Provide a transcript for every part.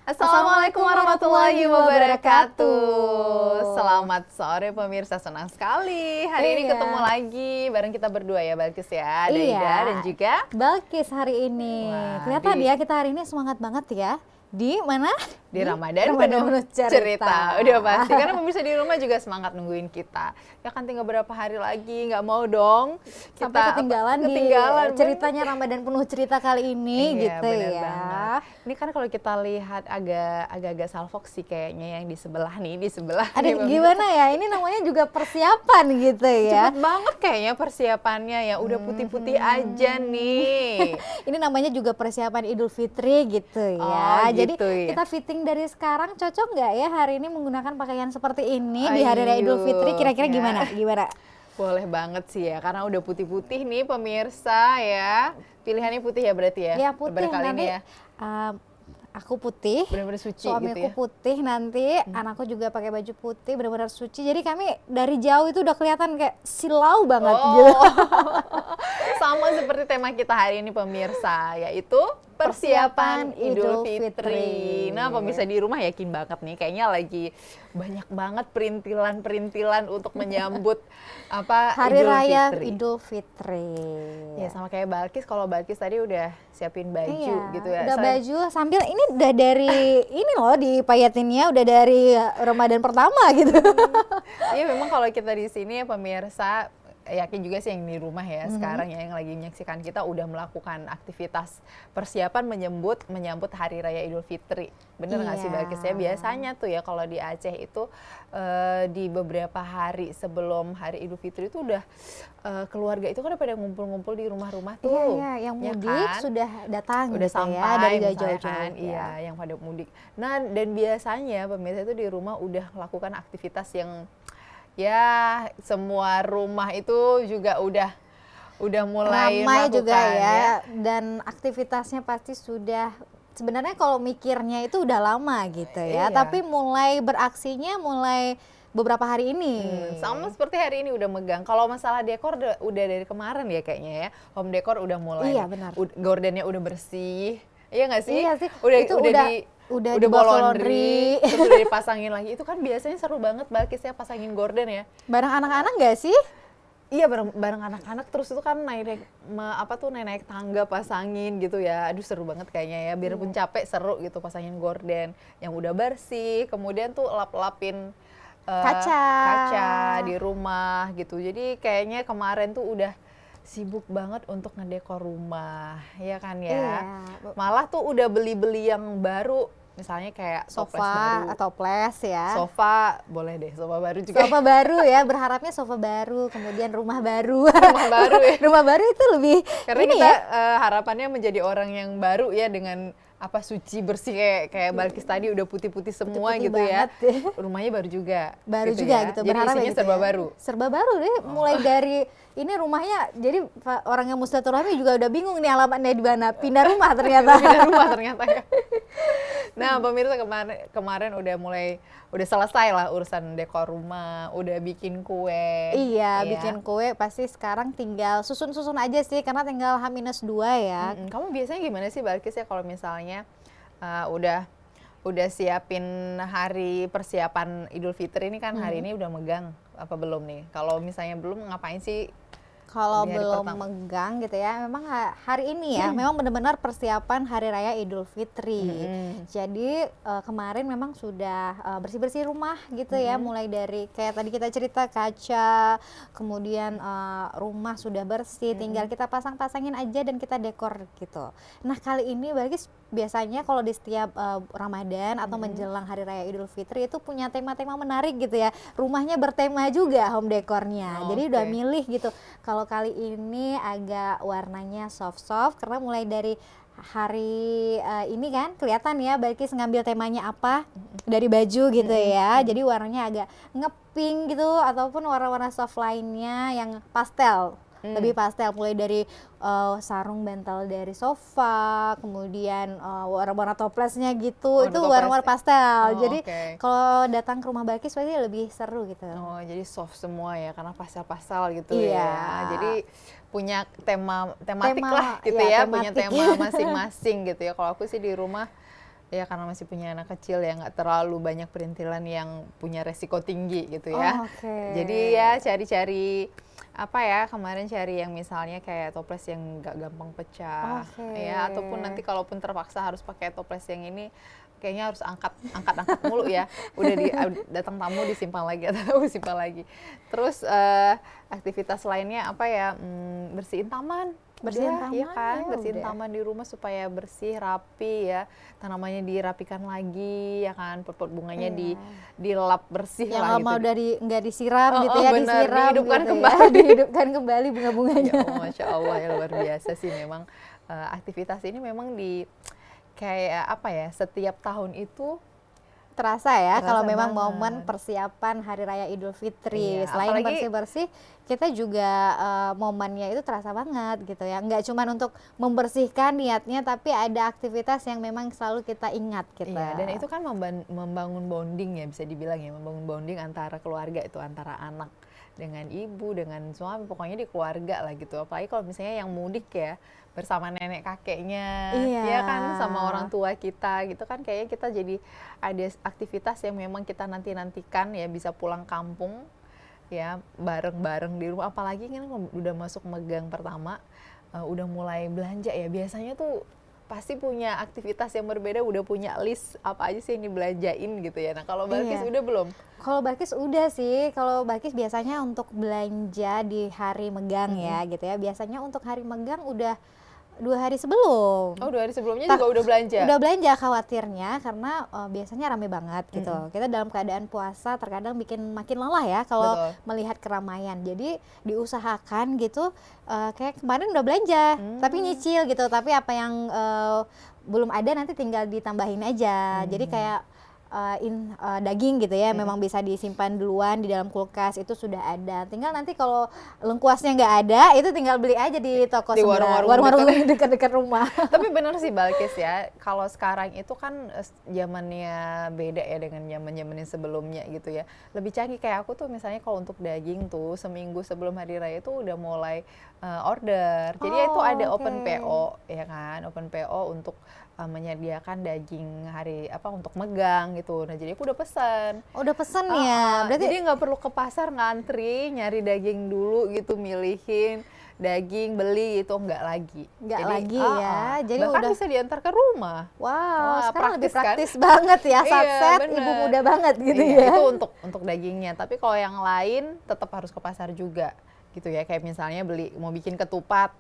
Assalamualaikum warahmatullahi wabarakatuh. Selamat sore pemirsa, senang sekali hari ini ketemu lagi bareng kita berdua ya Balkis ya, Daida dan juga Balkis hari ini. Kelihatan ya kita hari ini semangat banget ya. Di mana? Di Ramadan penuh cerita. Udah pasti, karena pemirsa di rumah juga semangat nungguin kita. Ya kan tinggal berapa hari lagi, nggak mau dong kita sampai ketinggalan di ceritanya Ramadan penuh cerita kali ini gitu ya. Banget. Ini kan kalau kita lihat agak-agak salfok sih kayaknya yang di sebelah nih, Aduh, gimana ya? Ini namanya juga persiapan gitu ya. Cepet banget kayaknya persiapannya ya, udah putih-putih aja nih. Ini namanya juga persiapan Idul Fitri gitu ya. Jadi ya, kita fitting dari sekarang cocok nggak ya hari ini menggunakan pakaian seperti ini di hari raya Idul Fitri? Kira-kira gimana? Boleh banget sih ya, karena udah putih-putih nih pemirsa ya. Pilihannya putih ya berarti ya? Ya putih kali nanti. Ini ya. Aku putih, benar-benar suci suamiku gitu ya? putih nanti, anakku juga pakai baju putih, benar-benar suci. Jadi kami dari jauh itu udah kelihatan kayak silau banget gitu. Sama seperti tema kita hari ini pemirsa, yaitu persiapan Idul Fitri. Nah pemirsa di rumah yakin banget nih, kayaknya lagi banyak banget perintilan-perintilan untuk menyambut hari raya Idul Fitri. Ya sama kayak Balkis, kalau Balkis tadi udah siapin baju gitu ya. Udah baju sambil ini udah dari ini loh dipayatinnya udah dari Ramadan pertama gitu. Iya memang kalau kita di sini ya pemirsa, yakin juga sih yang di rumah ya sekarang ya yang lagi menyaksikan kita udah melakukan aktivitas persiapan menyambut hari raya Idul Fitri. Bener nggak sih Balkis ya? Biasanya tuh ya kalau di Aceh itu di beberapa hari sebelum hari Idul Fitri itu udah keluarga itu kan udah pada ngumpul-ngumpul di rumah-rumah tuh. Iya, yang mudik kan? Sudah datang udah gitu sampai ya, dari jauh-jauh kan? Iya, yang pada mudik. Nah, dan biasanya pemirsa itu di rumah udah melakukan aktivitas yang ya semua rumah itu juga udah mulai ramai juga ya, dan aktivitasnya pasti sudah sebenarnya kalau mikirnya itu udah lama gitu ya, tapi mulai beraksinya mulai beberapa hari ini. Sama seperti hari ini udah megang. Kalau masalah dekor udah dari kemarin ya kayaknya ya, home decor udah mulai. Iya benar. Gordennya udah bersih, iya nggak sih? Iya sih. Udah bawa laundry, terus udah dipasangin lagi. Itu kan biasanya seru banget Balkis ya pasangin gorden ya. Bareng anak-anak nggak sih? Iya bareng anak-anak, terus itu kan naik tangga pasangin gitu ya. Aduh seru banget kayaknya ya. Biarpun capek seru gitu pasangin gorden yang udah bersih. Kemudian tuh lap-lapin kaca di rumah gitu. Jadi kayaknya kemarin tuh udah sibuk banget untuk ngedekor rumah, ya kan ya. Iya. Malah tuh udah beli-beli yang baru, misalnya kayak sofa atau toples ya. Sofa boleh deh, sofa baru juga. Sofa baru ya, berharapnya sofa baru, kemudian rumah baru. Rumah baru ya. Rumah baru itu lebih karena ini kita ya. Harapannya menjadi orang yang baru ya, dengan suci bersih kayak Balkis tadi udah putih-putih semua putih gitu banget. Ya. Rumahnya baru juga. Baru gitu juga ya. gitu. Jadi berharap isinya gitu serba ya. baru. Serba baru deh. Mulai dari ini rumahnya, jadi orang yang Mustaturahmi juga udah bingung nih alamatnya di mana. Pindah rumah ternyata. Pindah rumah ternyata ya. Nah pemirsa kemarin udah selesai lah urusan dekor rumah, udah bikin kue. Iya, bikin kue pasti sekarang tinggal susun-susun aja sih, karena tinggal H-2 ya. Kamu biasanya gimana sih Balkis ya kalau misalnya udah siapin hari persiapan Idul Fitri ini kan hari ini udah megang apa belum nih? Kalau misalnya belum ngapain sih? Kalau belum megang gitu ya, memang hari ini ya, memang benar-benar persiapan Hari Raya Idul Fitri. Jadi kemarin memang sudah bersih-bersih rumah gitu ya, mulai dari kayak tadi kita cerita kaca, kemudian rumah sudah bersih, tinggal kita pasang-pasangin aja dan kita dekor gitu. Nah kali ini Balkis biasanya kalau di setiap Ramadan atau menjelang Hari Raya Idul Fitri itu punya tema-tema menarik gitu ya. Rumahnya bertema juga home dekornya. Jadi udah milih gitu. Kalau kali ini agak warnanya soft-soft karena mulai dari hari ini kan kelihatan ya Balkis ngambil temanya apa dari baju gitu ya. Jadi warnanya agak ngepink gitu ataupun warna-warna soft lainnya yang pastel. Lebih pastel, mulai dari sarung bantal dari sofa, kemudian warna-warna toplesnya gitu, itu warna-warna pastel. Jadi kalau datang ke rumah Balkis pasti lebih seru gitu. Oh, jadi soft semua ya, karena pastel-pastel gitu ya. Jadi punya tematik lah gitu ya, punya tema masing-masing gitu ya. Kalau aku sih di rumah Ya karena masih punya anak kecil ya, nggak terlalu banyak perintilan yang punya resiko tinggi gitu ya. Oh, oke. Jadi ya cari-cari apa ya, kemarin cari yang misalnya kayak toples yang nggak gampang pecah, Oke. ya ataupun nanti kalaupun terpaksa harus pakai toples yang ini, kayaknya harus angkat mulu ya. Udah datang tamu disimpan lagi atau simpan lagi. Terus aktivitas lainnya apa ya? Bersihin taman. Bersihin Udah, iya taman, kan, ya bersihin udah. taman di rumah supaya bersih, rapi ya. Tanamannya dirapikan lagi ya kan, pot-pot bunganya Iya. dilap bersih Yang lah lama gitu. udah nggak disiram Oh, gitu oh, ya, bener, disiram dihidupkan gitu kembali. ya, dihidupkan kembali bunga-bunganya. Ya Allah, Masya Allah ya, luar biasa sih memang. Aktivitas ini memang kayak apa ya, setiap tahun itu Terasa ya terasa kalau memang banget. momen persiapan Hari Raya Idul Fitri. Iya, Selain apalagi- bersih-bersih, kita juga momennya itu terasa banget gitu ya. Nggak cuma untuk membersihkan niatnya, tapi ada aktivitas yang memang selalu kita ingat gitu. Iya, dan itu kan membangun bonding ya, bisa dibilang ya, membangun bonding antara keluarga itu, antara anak dengan ibu, dengan suami, pokoknya di keluarga lah gitu. Apalagi kalau misalnya yang mudik ya, bersama nenek kakeknya, Iya. ya kan, sama orang tua kita gitu kan, kayaknya kita jadi ada aktivitas yang memang kita nantikan ya, bisa pulang kampung ya bareng-bareng di rumah. Apalagi kan udah masuk megang pertama, udah mulai belanja ya, biasanya tuh pasti punya aktivitas yang berbeda, udah punya list apa aja sih yang dibelanjain gitu ya. Nah kalau Balkis Iya. udah belum? Kalau Balkis udah sih, kalau Balkis biasanya untuk belanja di hari megang ya gitu ya. Biasanya untuk hari megang udah 2 hari sebelum. Oh 2 hari sebelumnya juga udah belanja? Udah belanja, khawatirnya karena biasanya rame banget gitu. Kita dalam keadaan puasa terkadang bikin makin lelah ya kalau Betul. melihat keramaian. Jadi diusahakan gitu, kayak kemarin udah belanja, tapi nyicil gitu. Tapi apa yang belum ada nanti tinggal ditambahin aja. Jadi kayak daging gitu ya, memang bisa disimpan duluan di dalam kulkas, itu sudah ada. Tinggal nanti kalau lengkuasnya nggak ada, itu tinggal beli aja di toko Di sebelah, warung-warung warung-warung dekat-dekat rumah. Tapi bener sih Balkis ya, kalau sekarang itu kan zamannya beda ya dengan zaman-zaman yang sebelumnya gitu ya. Lebih canggih, kayak aku tuh misalnya kalau untuk daging tuh seminggu sebelum hari raya itu udah mulai order. Jadi itu ada oke. open PO ya kan, open PO untuk menyediakan daging untuk megang gitu. Nah jadi aku udah pesan. Udah pesen ya, berarti Jadi nggak perlu ke pasar ngantri nyari daging dulu gitu, milihin daging beli itu nggak lagi. Nggak Jadi, lagi ya, jadi bahkan udah- bisa diantar ke rumah. wow, Wah, sekarang lebih praktis kan? praktis banget ya, Iya, satset, bener. ibu muda banget gitu Iya, ya. itu untuk dagingnya. Tapi kalau yang lain tetap harus ke pasar juga gitu ya. Kayak misalnya mau bikin ketupat,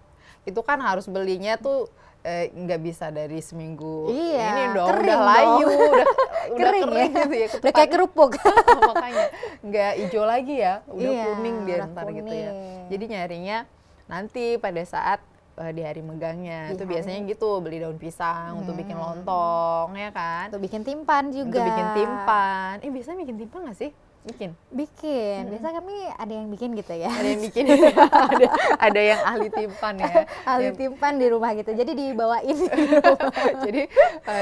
itu kan harus belinya tuh nggak bisa dari seminggu Iya, ini dong, kering udah layu, dong. udah Kering ya, kering gitu ya udah kayak ketupatnya. kerupuk. Makanya nggak hijau lagi ya, udah Iya, kuning dia udah ntar gitu ya. kuning. Jadi nyarinya nanti pada saat di hari megangnya Di itu hari- biasanya gitu, beli daun pisang untuk bikin lontong ya kan, Untuk bikin timpan juga. untuk bikin timpan. Biasanya bikin timpan nggak sih? Bikin, biasa kami ada yang bikin gitu ya. Ada yang bikin, ada yang ahli timpan ya. Ahli timpan di rumah gitu, jadi dibawain. Jadi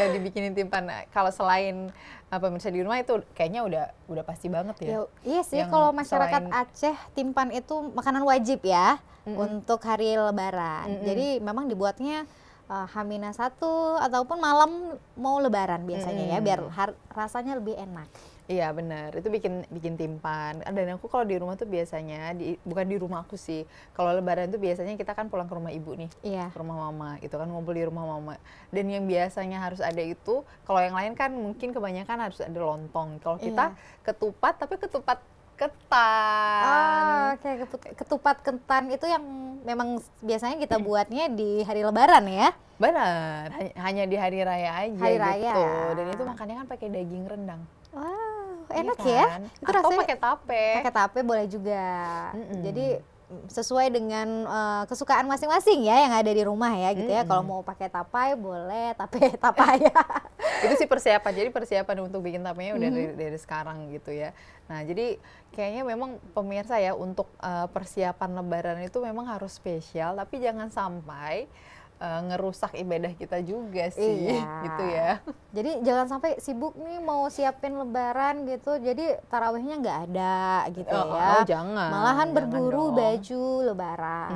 dibikinin timpan. Nah, kalau selain pemirsa di rumah itu kayaknya udah pasti banget ya. Ya, iya sih, Yang kalau masyarakat selain- Aceh, timpan itu makanan wajib ya untuk hari Lebaran. Jadi memang dibuatnya H-1 ataupun malam mau Lebaran biasanya ya, biar rasanya lebih enak. Iya benar, itu bikin timpan. Dan aku kalau di rumah tuh biasanya bukan di rumah aku sih. Kalau Lebaran tuh biasanya kita kan pulang ke rumah ibu nih, Iya. ke rumah mama, gitu kan, ngumpul di rumah mama. Dan yang biasanya harus ada itu, kalau yang lain kan mungkin kebanyakan harus ada lontong. Kalau kita ketupat, tapi ketupat ketan. Oke, ketupat ketan itu yang memang biasanya kita buatnya di hari Lebaran ya. Benar, hanya di hari raya aja Hari gitu. raya. Dan itu makannya kan pakai daging rendang. Wow, Iya enak kan? ya. Itu Atau rasanya pakai tape. pakai tape boleh juga. Jadi sesuai dengan kesukaan masing-masing ya yang ada di rumah ya gitu ya. Kalau mau pakai tapai boleh, tapai ya. Itu sih persiapan. Jadi persiapan untuk bikin tapenya udah dari sekarang gitu ya. Nah, jadi kayaknya memang pemirsa ya, untuk persiapan Lebaran itu memang harus spesial, tapi jangan sampai ngerusak ibadah kita juga sih, gitu ya. Jadi jangan sampai sibuk nih mau siapin Lebaran gitu, jadi tarawihnya nggak ada gitu ya. Oh, jangan. Malahan Jangan berburu dong. baju Lebaran.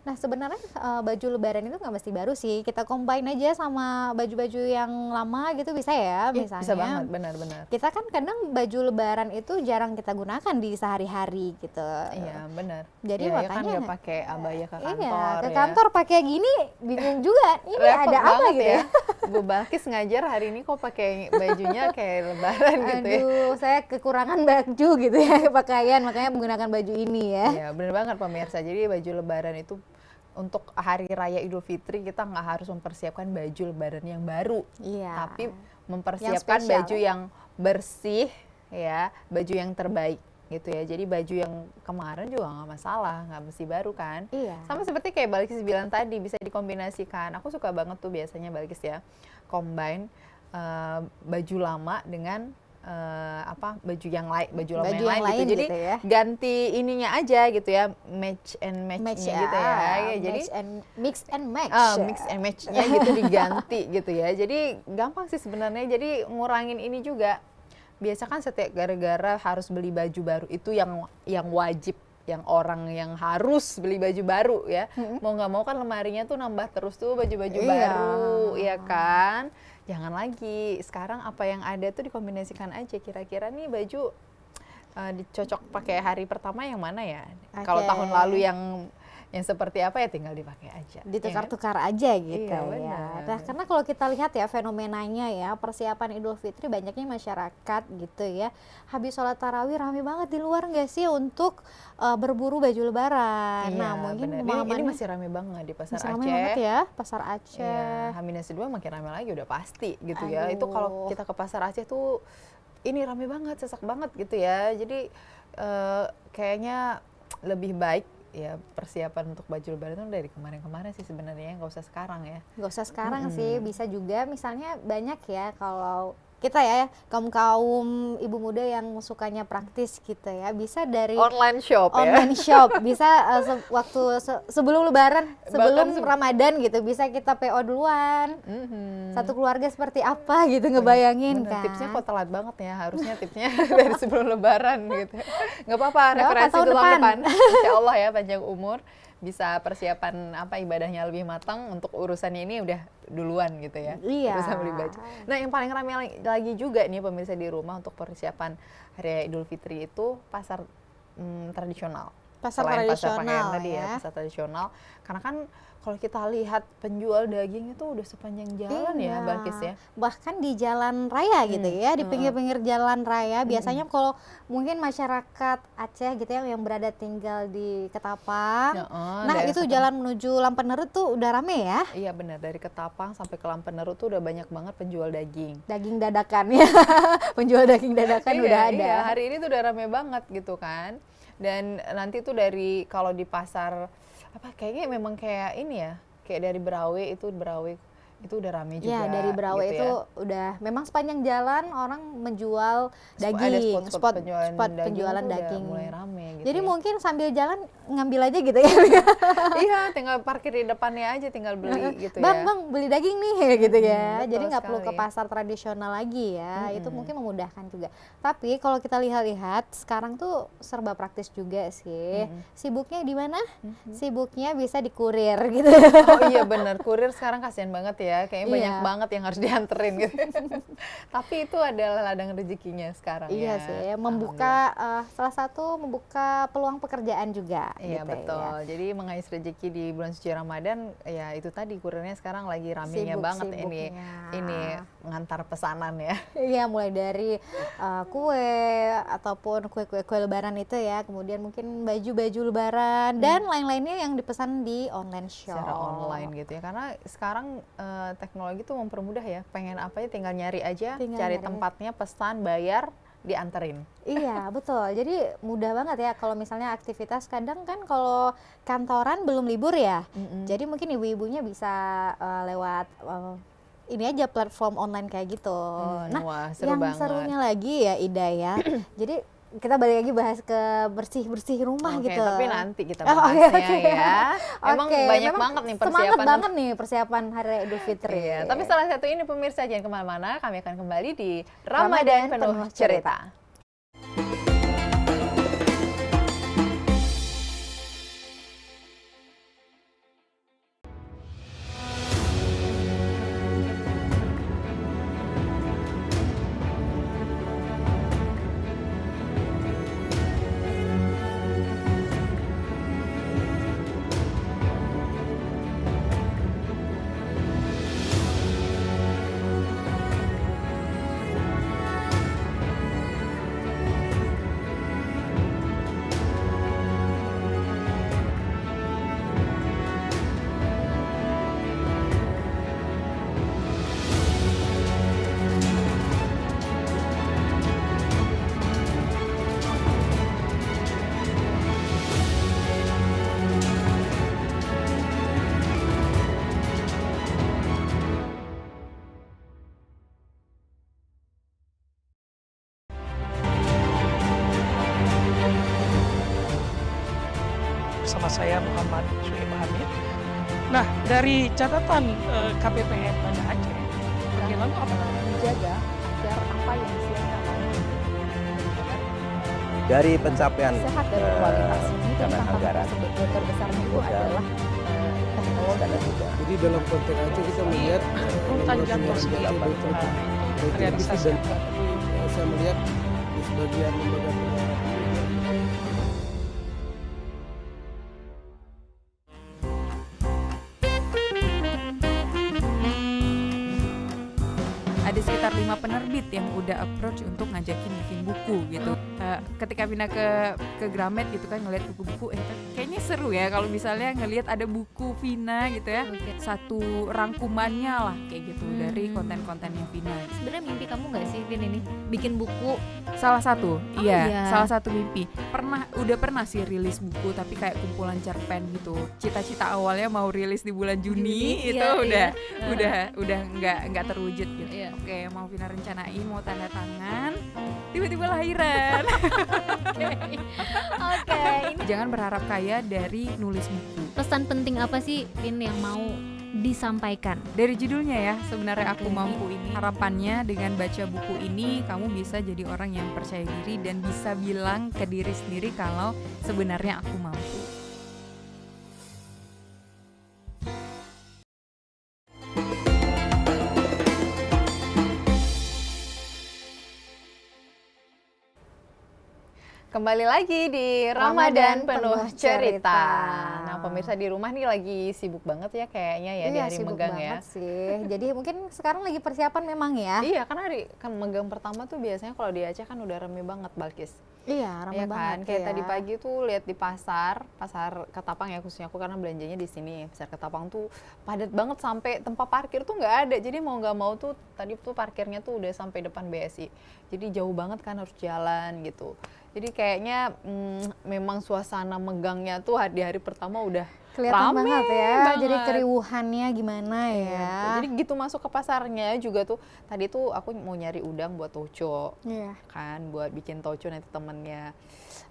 Nah sebenarnya baju lebaran itu nggak mesti baru sih, kita combine aja sama baju-baju yang lama gitu bisa ya, Ih, misalnya. bisa banget, benar-benar. Kita kan kadang baju lebaran itu jarang kita gunakan di sehari-hari gitu. Iya, benar. Jadi Iya, ya kan makanya nggak pakai abaya ke iya, kantor ke ya. kantor pakai gini bingung juga. Ini Repot ada apa banget gitu ya? Bu Balkis ngajar hari ini kok pakai bajunya kayak lebaran gitu ya. Aduh, saya kekurangan baju gitu ya, pakaian, makanya menggunakan baju ini ya. Iya, benar banget pemirsa. Jadi baju lebaran itu untuk hari raya Idul Fitri kita nggak harus mempersiapkan baju lebaran yang baru, Iya. tapi mempersiapkan spesial. baju yang bersih ya, baju yang terbaik gitu ya. Jadi baju yang kemarin juga nggak masalah, nggak mesti baru kan. Iya. Sama seperti kayak Balkis bilang tadi, bisa dikombinasikan. Aku suka banget tuh biasanya Balkis ya, combine baju lama dengan baju yang lain, baju lama yang lain gitu. Jadi gitu ya. ganti ininya aja gitu ya, match and Match match-nya gitu ya. Jadi mix and match. mix and match-nya gitu diganti gitu ya. Jadi gampang sih sebenarnya. Jadi ngurangin ini juga. Biasa kan setiap gara-gara harus beli baju baru itu yang wajib, yang orang yang harus beli baju baru ya. Mau nggak mau kan lemarinya tuh nambah terus tuh baju-baju Iya. baru, ya kan? Jangan lagi. Sekarang apa yang ada tuh dikombinasikan aja. Kira-kira nih baju dicocok pakai hari pertama yang mana ya? Kalau Oke. tahun lalu yang seperti apa ya tinggal dipakai aja. Ditukar-tukar aja gitu Iya, ya. benar. Nah, karena kalau kita lihat ya fenomenanya ya, persiapan Idul Fitri banyaknya masyarakat gitu ya. Habis sholat tarawih rame banget di luar nggak sih untuk berburu baju lebaran. Iya, Nah, mungkin benar. Ini pengalamannya masih rame banget di Pasar masih ramai Aceh. banget ya, Pasar Aceh. Iya, H-2 makin rame lagi udah pasti gitu ya. Itu Aduh. kalau kita ke Pasar Aceh tuh ini rame banget, sesak banget gitu ya. Jadi kayaknya lebih baik ya persiapan untuk baju lebaran itu dari kemarin-kemarin sih sebenarnya, nggak usah sekarang ya. Gak usah sekarang sih, bisa juga misalnya banyak ya kalau kita ya kaum ibu muda yang sukanya praktis gitu ya, bisa dari Online shop ya. online shop, bisa sebelum lebaran, sebelum Bahkan Ramadan gitu, bisa kita PO duluan. Mhm. Satu keluarga seperti apa gitu ngebayangin Bener, kan. tipsnya kok telat banget ya, harusnya tipsnya dari sebelum lebaran gitu. Nggak apa-apa, Nggak apa-apa, referensi tahun itu tahun depan. depan. Insya Allah ya panjang umur, bisa persiapan ibadahnya lebih matang, untuk urusannya ini udah duluan gitu ya. Iya. Urusan beli baju. Nah yang paling ramai lagi juga nih pemirsa di rumah untuk persiapan Hari Raya Idul Fitri itu pasar tradisional. Pasar Selain pasar tradisional pakaian tadi ya. pasar tradisional. Karena kan kalau kita lihat penjual daging itu udah sepanjang jalan ya, Iya. Balkis ya. Bahkan di jalan raya gitu ya, di pinggir-pinggir jalan raya. Biasanya kalau mungkin masyarakat Aceh gitu ya yang berada tinggal di Ketapang. Nah daerah itu Ketapang. jalan menuju Lampenerut tuh udah rame ya. Iya benar, dari Ketapang sampai ke Lampenerut tuh udah banyak banget penjual daging. Daging dadakan ya, penjual daging dadakan Iya, udah ada. Iya, hari ini tuh udah rame banget gitu kan. Dan nanti tuh dari kalau di pasar kayaknya memang kayak ini ya, kayak dari Berawe itu udah rame juga. Ya dari Berawe gitu itu ya. udah memang sepanjang jalan orang menjual Ada daging, spot spot penjualan tuh daging. udah mulai rame gitu. Jadi ya. mungkin sambil jalan ngambil aja gitu ya. Iya, tinggal parkir di depannya aja, tinggal beli gitu Bang, ya. bang beli daging nih gitu ya. betul Jadi nggak perlu ke sekali. pasar tradisional lagi ya. Itu mungkin memudahkan juga. Tapi kalau kita lihat-lihat sekarang tuh serba praktis juga sih. Sibuknya di mana? Sibuknya bisa dikurir gitu. Oh iya benar, kurir sekarang kasihan banget ya, kayaknya banyak Iya. banget yang harus dianterin gitu. Tapi itu adalah ladang rezekinya sekarang Iya ya. sih, membuka salah satu membuka peluang pekerjaan juga. Iya gitu betul. ya. Jadi mengais rezeki di bulan suci Ramadan, ya itu tadi kurirnya sekarang lagi ramenya banget ini Sibuk-sibuknya. ngantar pesanan ya. Iya, mulai dari kue ataupun kue-kue Lebaran itu ya, kemudian mungkin baju-baju Lebaran dan lain-lainnya yang dipesan di online shop. Secara online gitu ya. Karena sekarang teknologi tuh mempermudah ya. Pengen apa ya tinggal nyari aja, Tinggal cari nyari. tempatnya, pesan, bayar, dianterin. Iya, betul. Jadi mudah banget ya kalau misalnya aktivitas, kadang kan kalau kantoran belum libur ya. Jadi mungkin ibu-ibunya bisa lewat ini aja platform online kayak gitu. Nah, Wah, seru yang banget. serunya lagi ya Ida ya. Jadi kita balik lagi bahas ke bersih-bersih rumah Oke, gitu. tapi nanti kita Oh, bahasnya oke. ya. Emang Oke, banyak memang banget nih semangat persiapan. banget nih persiapan Hari Raya Idul Fitri. Iya, tapi setelah satu ini pemirsa jangan kemana-mana, kami akan kembali di Ramadan Ramadan Penuh Penuh Cerita. Cerita. bersama saya Muhammad Suhaib Hamid. Nah, dari catatan KPPM Banda Aceh, bagaimana apa menjaga agar apa yang disiapkan dari pencapaian sehat dan kualitas ini dana tantangan anggaran terbesarnya itu modal, adalah teknologi. dana juga Jadi dalam konteks Aceh kita melihat Tanjung pembangunan sendiri Aceh baik realisasi dan saya melihat di sebagian lembaga pendidikan ada sekitar 5 penerbit yang udah approach untuk ngajakin bikin buku gitu. Ketika pindah ke Gramet gitu kan ngeliat buku-buku, kayaknya seru ya kalau misalnya ngelihat ada buku Vina gitu ya, satu rangkumannya lah kayak gitu dari konten-kontennya Vina. Sebenarnya mimpi kamu nggak sih, Vin, ini bikin buku? Salah satu, iya. salah satu mimpi. Udah pernah sih rilis buku tapi kayak kumpulan cerpen gitu. Cita-cita awalnya mau rilis di bulan Juni itu iya, udah nggak terwujud gitu. Iya. Oke, mau Vina rencanain mau tanda tangan, tiba-tiba lahiran. Oke, ini Jangan berharap kaya dari nulis buku. pesan penting apa sih, Vin, yang mau disampaikan? Dari judulnya ya, sebenarnya Aku Oke. Mampu ini. Harapannya dengan baca buku ini kamu bisa jadi orang yang percaya diri dan bisa bilang ke diri sendiri kalau sebenarnya aku mampu. Kembali lagi di Ramadan Ramadan Penuh Penuh Cerita. Cerita. Nah, pemirsa di rumah nih lagi sibuk banget ya kayaknya ya di Iya, hari sibuk megang banget ya. sih. Jadi mungkin sekarang lagi persiapan memang ya. Iya, kan hari kan megang pertama tuh biasanya kalau di Aceh kan udah rame banget, Balkis. Iya, ramai Iya banget kan, kayak ya. tadi pagi tuh lihat di pasar Ketapang ya, khususnya aku karena belanjanya di sini. Pasar Ketapang tuh padat banget sampai tempat parkir tuh nggak ada. Jadi mau nggak mau tuh tadi tuh parkirnya tuh udah sampai depan BSI. Jadi jauh banget kan harus jalan gitu. Jadi kayaknya memang suasana megangnya tuh di hari pertama udah Kelihatan rame banget ya. Jadi banget. keriuhannya gimana Iya, ya. jadi gitu masuk ke pasarnya juga tuh. Tadi tuh aku mau nyari udang buat toco. Iya. Kan buat bikin toco nanti temennya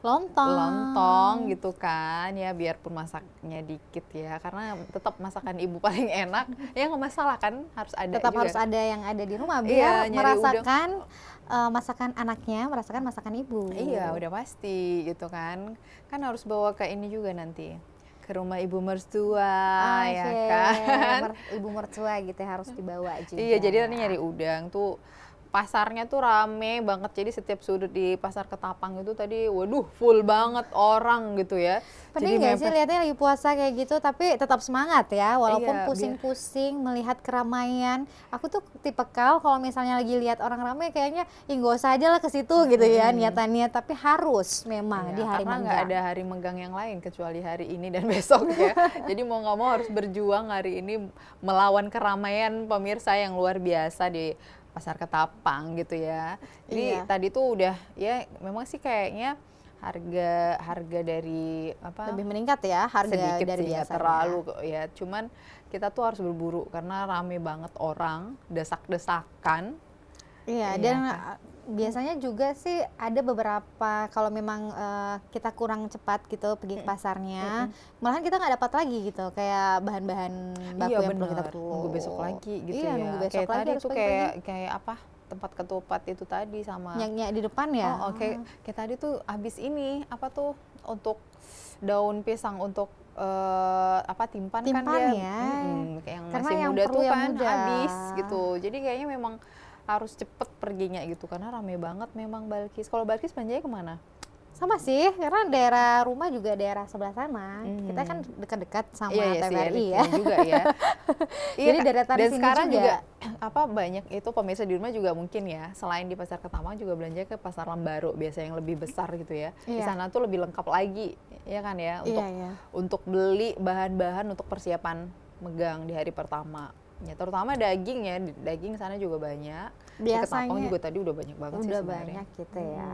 Lontong. gitu kan ya, biarpun masaknya dikit ya karena tetap masakan ibu paling enak ya, nggak masalah kan, harus ada Tetap juga. harus ada yang ada di rumah Iya, biar nyari merasakan masakan anaknya, merasakan masakan ibu. Iya, udah pasti gitu kan harus bawa ke ini juga nanti ke rumah ibu mertua ya Oke, kan. ibu mertua gitu ya, harus dibawa juga. Iya, jadi nanti nyari udang tuh pasarnya tuh rame banget. Jadi setiap sudut di pasar Ketapang itu tadi, waduh, full banget orang gitu ya. Penting Jadi nggak sih mepet. lihatnya lagi puasa kayak gitu, tapi tetap semangat ya, walaupun Iya, pusing-pusing melihat keramaian. Aku tuh tipikal kalau misalnya lagi lihat orang ramai kayaknya, nggak usah aja lah ke situ gitu ya niatannya, tapi harus memang Iya, di hari karena nggak menggang. ada hari menggang yang lain kecuali hari ini dan besok ya. Jadi mau nggak mau harus berjuang hari ini melawan keramaian pemirsa yang luar biasa di Pasar Ketapang gitu ya. Jadi Iya. tadi tuh udah ya memang sih kayaknya harga dari apa Lebih meningkat ya harga sedikit dari sih, nggak biasanya. terlalu kok ya. Cuman kita tuh harus berburu karena rame banget orang, desak-desakan. Iya, Iya dan kan? biasanya juga sih ada beberapa kalau memang kita kurang cepat gitu pergi ke pasarnya, malahan kita nggak dapat lagi gitu kayak bahan-bahan baku Iya yang perlu kita bener, perlu. nunggu besok lagi gitu Iya, ya. nunggu besok kayak lagi tadi harus tuh pagi-pagi. kayak apa tempat ketupat itu tadi sama Nyak-nyak di depan ya. Oh, oke. Kayak tadi tuh habis ini apa tuh untuk daun pisang untuk apa timpan kan Timpan dia ya. kayak yang Karena masih yang muda perlu tuh yang kan muda. habis gitu. Jadi kayaknya memang harus cepet perginya gitu karena rame banget memang Balkis. Kalau Balkis belanjanya kemana? Sama sih, karena daerah rumah juga daerah sebelah sana. Kita kan dekat-dekat sama Iya sih, TVRI ya. deketin juga ya. Jadi Kak. deretan Dan sini sekarang juga. juga apa banyak itu pemirsa di rumah juga mungkin ya, selain di Pasar Ketapang juga belanja ke Pasar Lambaru biasa yang lebih besar gitu ya. Di Iya. sana tuh lebih lengkap lagi, ya kan ya, Iya, iya. untuk beli bahan-bahan untuk persiapan megang di hari pertama. Ya terutama daging ya, daging sana juga banyak. Di Ketapang Biasanya juga tadi udah banyak banget sih udah sebenarnya. banyak gitu ya.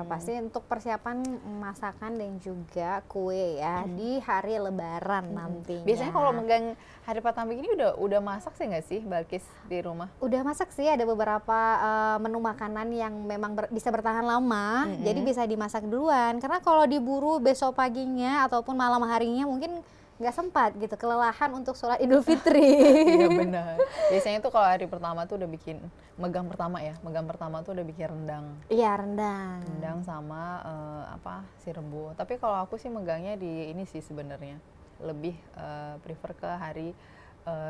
Pasti untuk persiapan masakan dan juga kue ya di hari Lebaran nantinya. Biasanya kalau megang hari pertama begini udah masak sih nggak sih Balkis di rumah? Udah masak sih, ada beberapa menu makanan yang memang bisa bertahan lama, jadi bisa dimasak duluan. Karena kalau diburu besok paginya ataupun malam harinya mungkin nggak sempat gitu, kelelahan untuk sholat Idul Fitri. Iya benar. Biasanya tuh kalau hari pertama tuh udah bikin megang pertama tuh udah bikin rendang. Iya, rendang. Rendang sama si rebus. Tapi kalau aku sih megangnya di ini sih sebenarnya lebih prefer ke hari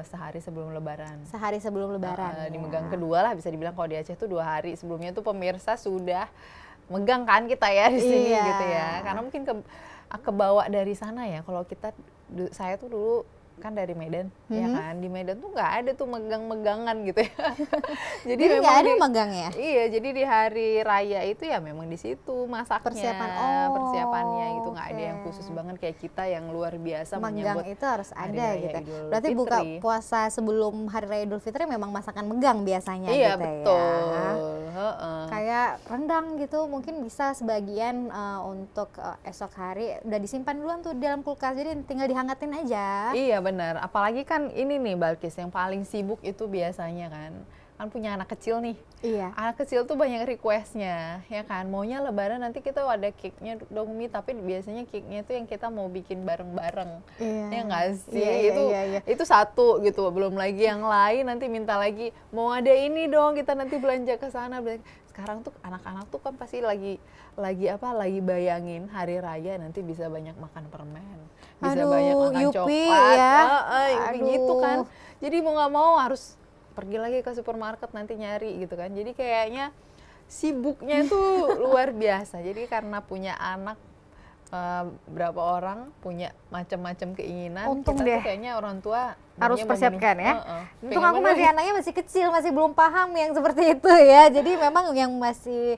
sehari sebelum Lebaran. Sehari sebelum Lebaran. Di ya. megang kedua lah bisa dibilang, kalau di Aceh tuh 2 hari sebelumnya tuh pemirsa sudah megang kan kita ya di sini Iya. gitu ya. Karena mungkin kebawa dari sana ya. Kalau saya tuh dulu kan dari Medan ya kan, di Medan tuh nggak ada tuh megang-megangan gitu ya. Jadi nggak ada megang ya? Iya, jadi di hari raya itu ya memang di situ masaknya, persiapannya gitu, nggak ada yang oke. khusus banget kayak kita yang luar biasa Megang menyambut itu harus Hari ada Raya gitu. Idul Berarti buka Fitri. puasa sebelum Hari Raya Idul Fitri memang masakan megang biasanya Iya gitu ya. betul. Heeh. Kayak rendang gitu mungkin bisa sebagian untuk esok hari udah disimpan duluan tuh di dalam kulkas, jadi tinggal dihangatin aja. Iya benar, apalagi kan ini nih Balkis yang paling sibuk itu biasanya kan punya anak kecil nih. Iya. Anak kecil tuh banyak requestnya, ya kan. Maunya Lebaran nanti kita ada cake-nya dong Mi, tapi biasanya cake-nya itu yang kita mau bikin bareng-bareng. Iya. Ya nggak sih? Iya. Itu satu gitu, belum lagi yang lain nanti minta lagi, mau ada ini dong, kita nanti belanja ke sana. Sekarang tuh anak-anak tuh kan pasti lagi bayangin hari raya nanti bisa banyak makan permen, bisa Aduh, banyak makan Yupi coklat, ya. gitu Aduh. kan. Jadi mau nggak mau harus pergi lagi ke supermarket nanti nyari gitu kan. Jadi kayaknya sibuknya itu luar biasa. Jadi karena punya anak berapa orang punya macam-macam keinginan, Untung kita deh. tuh kayaknya orang tua Harus maunya persiapkan ya. memenuhi. Untung aku masih anaknya masih kecil, masih belum paham yang seperti itu ya. Jadi memang yang masih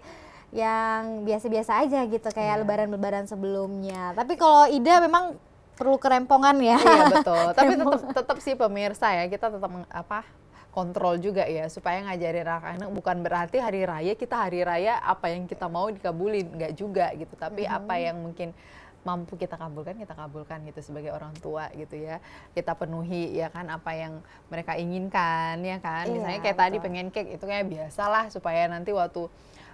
yang biasa-biasa aja gitu kayak lebaran-lebaran sebelumnya. Tapi kalau Ida memang perlu kerempongan ya. Iya betul. Tapi tetap sih pemirsa ya, kita tetap kontrol juga ya supaya ngajarin anak-anak, bukan berarti hari raya apa yang kita mau dikabulin, nggak juga gitu. Tapi apa yang mungkin mampu kita kabulkan gitu sebagai orang tua gitu ya. Kita penuhi ya kan apa yang mereka inginkan ya kan. Iya, Misalnya kayak tadi pengen cake, itu kayak biasalah supaya nanti waktu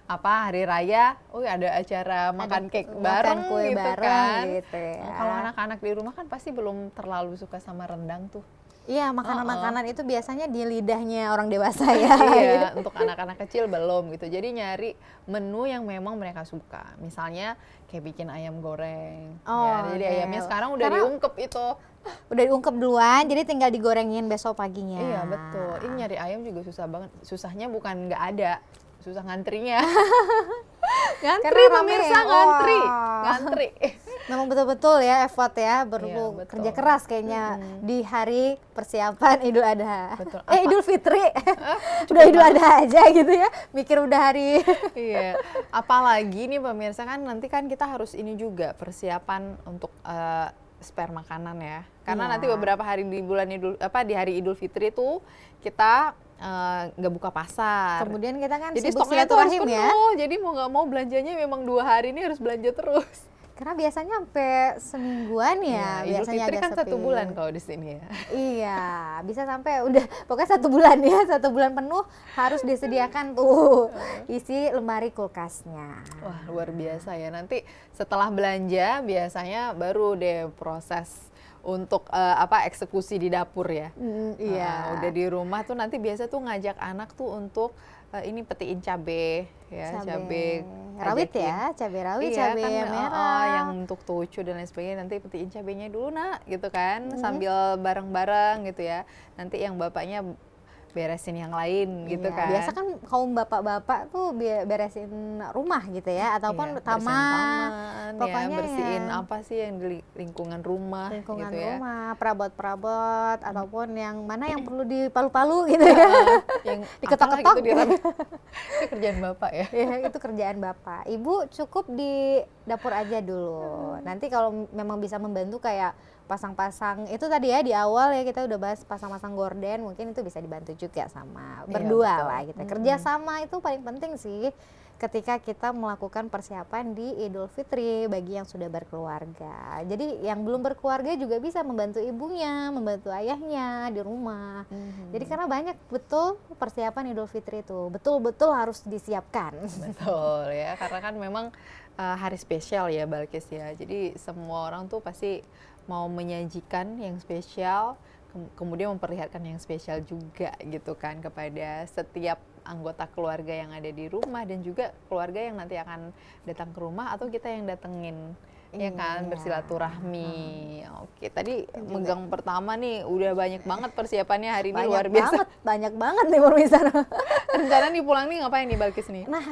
hari raya, ada acara makan cake bareng kue gitu bareng kan. gitu ya. Kalau anak-anak di rumah kan pasti belum terlalu suka sama rendang tuh. Iya, makanan-makanan itu biasanya di lidahnya orang dewasa ya. Iya, untuk anak-anak kecil belum gitu. Jadi nyari menu yang memang mereka suka. Misalnya kayak bikin ayam goreng. Jadi oke. ayamnya sekarang udah Karena diungkep itu. udah diungkep duluan, jadi tinggal digorengin besok paginya. Iya betul. Ini nyari ayam juga susah banget. Susahnya bukan nggak ada, susah ngantrinya. Ngantri Karena rame. pemirsa, ngantri. Memang betul-betul ya effort ya, perlu Iya, betul. kerja keras kayaknya di hari persiapan Idul Adha. Betul. Idul Fitri. Udah Idul Adha aja gitu ya, mikir udah hari. Iya, apalagi nih pemirsa kan nanti kan kita harus ini juga persiapan untuk spare makanan ya. Karena Iya. nanti beberapa hari di di hari Idul Fitri tuh kita nggak buka pasar. Kemudian kita kan Jadi sibuk stoknya tuh harus silaturahim penuh. ya. Jadi mau nggak mau belanjanya memang 2 hari ini harus belanja terus. Karena biasanya sampai semingguan ya, Idul biasanya Fitri agak kan sepi. 1 bulan kalau di sini ya. Iya, bisa sampai udah pokoknya 1 bulan ya, 1 bulan penuh harus disediakan tuh isi lemari kulkasnya. Wah luar biasa ya. Nanti setelah belanja biasanya baru deh proses untuk eksekusi di dapur ya. Iya. Udah di rumah tuh nanti biasa tuh ngajak anak tuh untuk ini petiin cabe ya, cabe rawit ajakin. ya, cabe rawit, Iya, cabe kan, merah. yang untuk tucu dan lain sebagainya, nanti petiin cabenya dulu nak gitu kan, sambil bareng-bareng gitu ya. Nanti yang bapaknya beresin yang lain gitu Iya, kan. biasa kan kaum bapak-bapak tuh beresin rumah gitu ya, ataupun Iya, bersihin taman, pokoknya ya, bersihin ya. apa sih yang di lingkungan rumah Lingkungan gitu ya. rumah, perabot-perabot, ataupun yang mana yang perlu dipalu-palu gitu ya. Yang Diketok-ketok. apalah gitu itu kerjaan bapak ya. Ya, itu kerjaan bapak. Ibu cukup di dapur aja dulu. Nanti kalau memang bisa membantu kayak pasang-pasang itu tadi ya di awal ya kita udah bahas pasang-pasang gorden, mungkin itu bisa dibantu juga sama berdua betul. lah kita. Kerja sama itu paling penting sih ketika kita melakukan persiapan di Idul Fitri bagi yang sudah berkeluarga. Jadi yang belum berkeluarga juga bisa membantu ibunya, membantu ayahnya di rumah. Jadi karena banyak betul persiapan Idul Fitri itu betul-betul harus disiapkan. Betul ya, karena kan memang hari spesial ya Balkis ya. Jadi semua orang tuh pasti mau menyajikan yang spesial, kemudian memperlihatkan yang spesial juga gitu kan kepada setiap anggota keluarga yang ada di rumah dan juga keluarga yang nanti akan datang ke rumah atau kita yang datengin. Ya kan, bersilaturahmi. Oke, tadi megang pertama nih udah banyak banget persiapannya hari ini, luar biasa. Banyak banget nih pemirsa. Rencana nih pulang nih ngapain nih Balkis nih? Nah,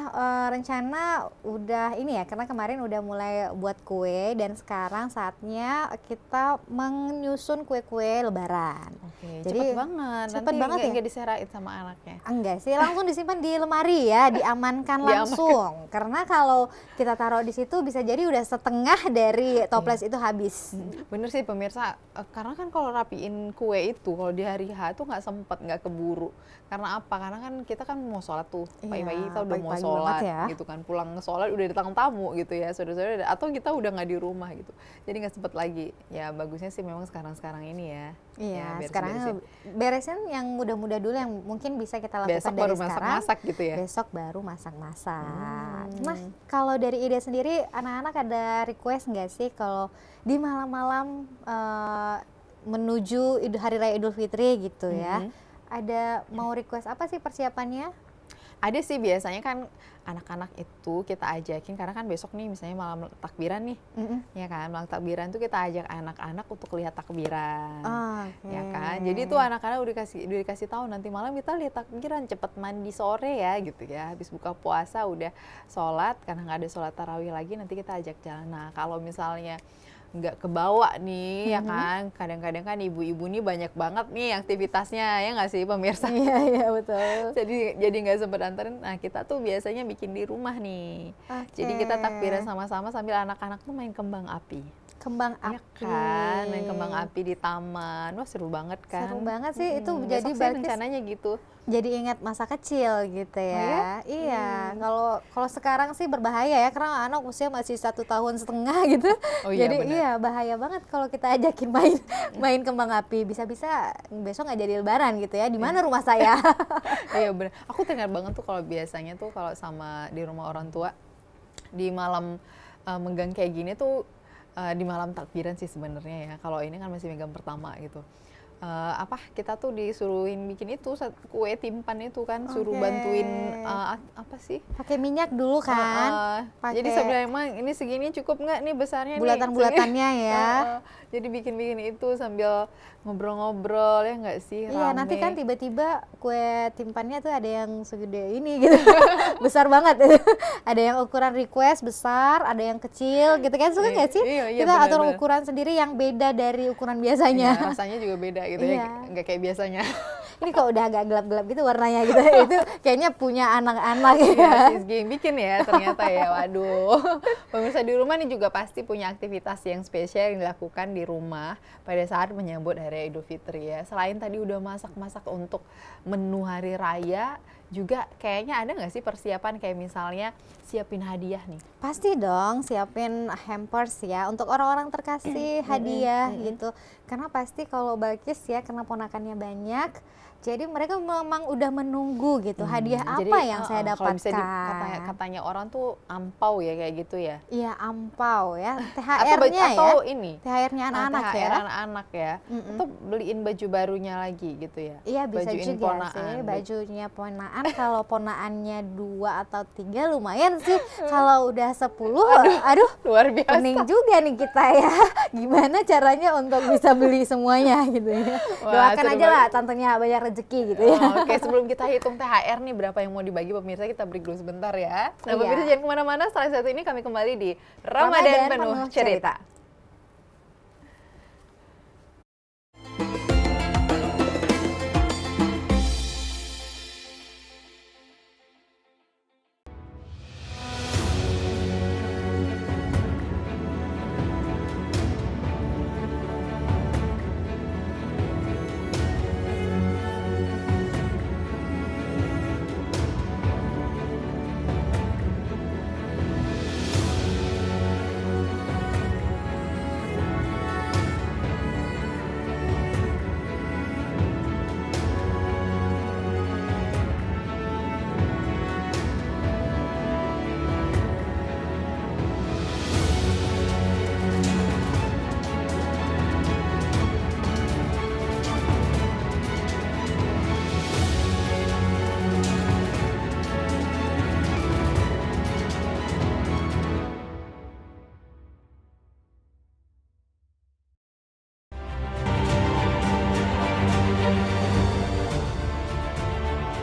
rencana udah ini ya, karena kemarin udah mulai buat kue dan sekarang saatnya kita menyusun kue-kue lebaran. Oke, Jadi, cepet banget. cepet Nanti banget ya? nggak diserahin sama anaknya. Enggak sih, langsung disimpan di lemari ya, diamankan langsung. Karena kalau kita taruh di situ bisa jadi udah setengah dari toples itu habis. Bener sih pemirsa, karena kan kalau rapiin kue itu kalau di hari H tuh nggak sempet, nggak keburu. Karena apa? Karena kan kita kan mau sholat tuh, pagi-pagi kita udah mau pagi-pagi sholat banget ya. gitu kan, pulang sholat udah datang tamu gitu ya, saudara-saudara, atau kita udah nggak di rumah gitu, jadi nggak sempet lagi. Ya bagusnya sih memang sekarang ini ya. Iya, beres-beresin. sekarang beresin yang mudah-mudah dulu yang mungkin bisa kita lakukan Besok dari baru sekarang. masak-masak gitu ya. Besok baru masak-masak. Nah, kalau dari Ida sendiri, anak-anak ada request nggak sih kalau di malam-malam menuju Hari Raya Idul Fitri gitu ya? Ada mau request apa sih persiapannya? Ada sih biasanya kan anak-anak itu kita ajakin karena kan besok nih misalnya malam takbiran nih, ya kan malam takbiran tuh kita ajak anak-anak untuk lihat takbiran, ya kan. Jadi tuh anak-anak udah dikasih tahu nanti malam kita lihat takbiran, cepet mandi sore ya gitu ya. Habis buka puasa udah sholat, karena nggak ada sholat tarawih lagi nanti kita ajak jalan. Nah kalau misalnya nggak kebawa nih ya kan, kadang-kadang kan ibu-ibu nih banyak banget nih aktivitasnya ya nggak sih pemirsa. Iya betul. jadi nggak sempet anterin. Nah kita tuh biasanya bikin di rumah nih. Jadi kita takbiran sama-sama sambil anak-anak tuh main kembang api. Kembang Ya api. kan, main kembang api di taman. Wah seru banget kan. Seru banget sih itu. Jadi Besok sih Balkis rencananya gitu. jadi ingat masa kecil gitu ya. Iya, kalau sekarang sih berbahaya ya karena anak usia masih 1,5 tahun gitu. Oh iya, Jadi benar. iya bahaya banget kalau kita ajakin main kembang api. Bisa-bisa besok nggak jadi lebaran gitu ya. Di mana rumah saya? Iya benar. Aku teringat banget tuh kalau biasanya tuh kalau sama di rumah orang tua di malam megang kayak gini tuh di malam takbiran sih sebenarnya ya. Kalau ini kan masih megang pertama gitu. Kita tuh disuruhin bikin itu kue timpan itu kan, suruh bantuin apa sih? Pakai minyak dulu kan. Jadi sebenarnya emang ini segini cukup nggak nih besarnya bulatan-bulatannya ya. Jadi bikin-bikin itu sambil ngobrol-ngobrol ya nggak sih? Iya, rame. nanti kan tiba-tiba kue timpannya tuh ada yang segede ini gitu. Besar banget. Ada yang ukuran request besar, ada yang kecil gitu kan. Suka nggak sih? Iya, Kita benar, atur benar. ukuran sendiri yang beda dari ukuran Iya, biasanya. rasanya juga beda gitu Iya. ya, nggak kayak biasanya. Ini kok udah agak gelap-gelap gitu warnanya gitu. Itu kayaknya punya anak-anak ya. Iya, Sisgi yang bikin ya ternyata ya. Waduh. Pemirsa di rumah nih juga pasti punya aktivitas yang spesial yang dilakukan di rumah pada saat menyambut Hari Idul Fitri ya. Selain tadi udah masak-masak untuk menu hari raya, juga kayaknya ada nggak sih persiapan kayak misalnya siapin hadiah nih? Pasti dong siapin hampers ya untuk orang-orang terkasih hadiah gitu. Karena pasti kalau Balkis ya karena ponakannya banyak, jadi mereka memang udah menunggu gitu hadiah Jadi, apa yang saya kalau dapatkan. bisa katanya orang tuh ampau ya kayak gitu ya. Iya ampau ya, Atau THR-nya ya. atau ini THR-nya anak-anak ya. THR anak-anak ya. Atau beliin baju barunya lagi gitu ya. Iya bisa Bajuin juga ponaan. sih bajunya ponaan. Kalau ponaannya 2 atau 3 lumayan sih. Kalau udah 10 aduh Luar biasa. pening juga nih kita ya. Gimana caranya untuk bisa beli semuanya gitu ya. Wah, Doakan seru aja lah banget. tantenya banyak rezeki gitu ya. Oke, sebelum kita hitung THR nih berapa yang mau dibagi pemirsa, kita break dulu sebentar ya. Nah, Iya. pemirsa jangan kemana-mana, setelah satu ini kami kembali di Ramadan Penuh Cerita.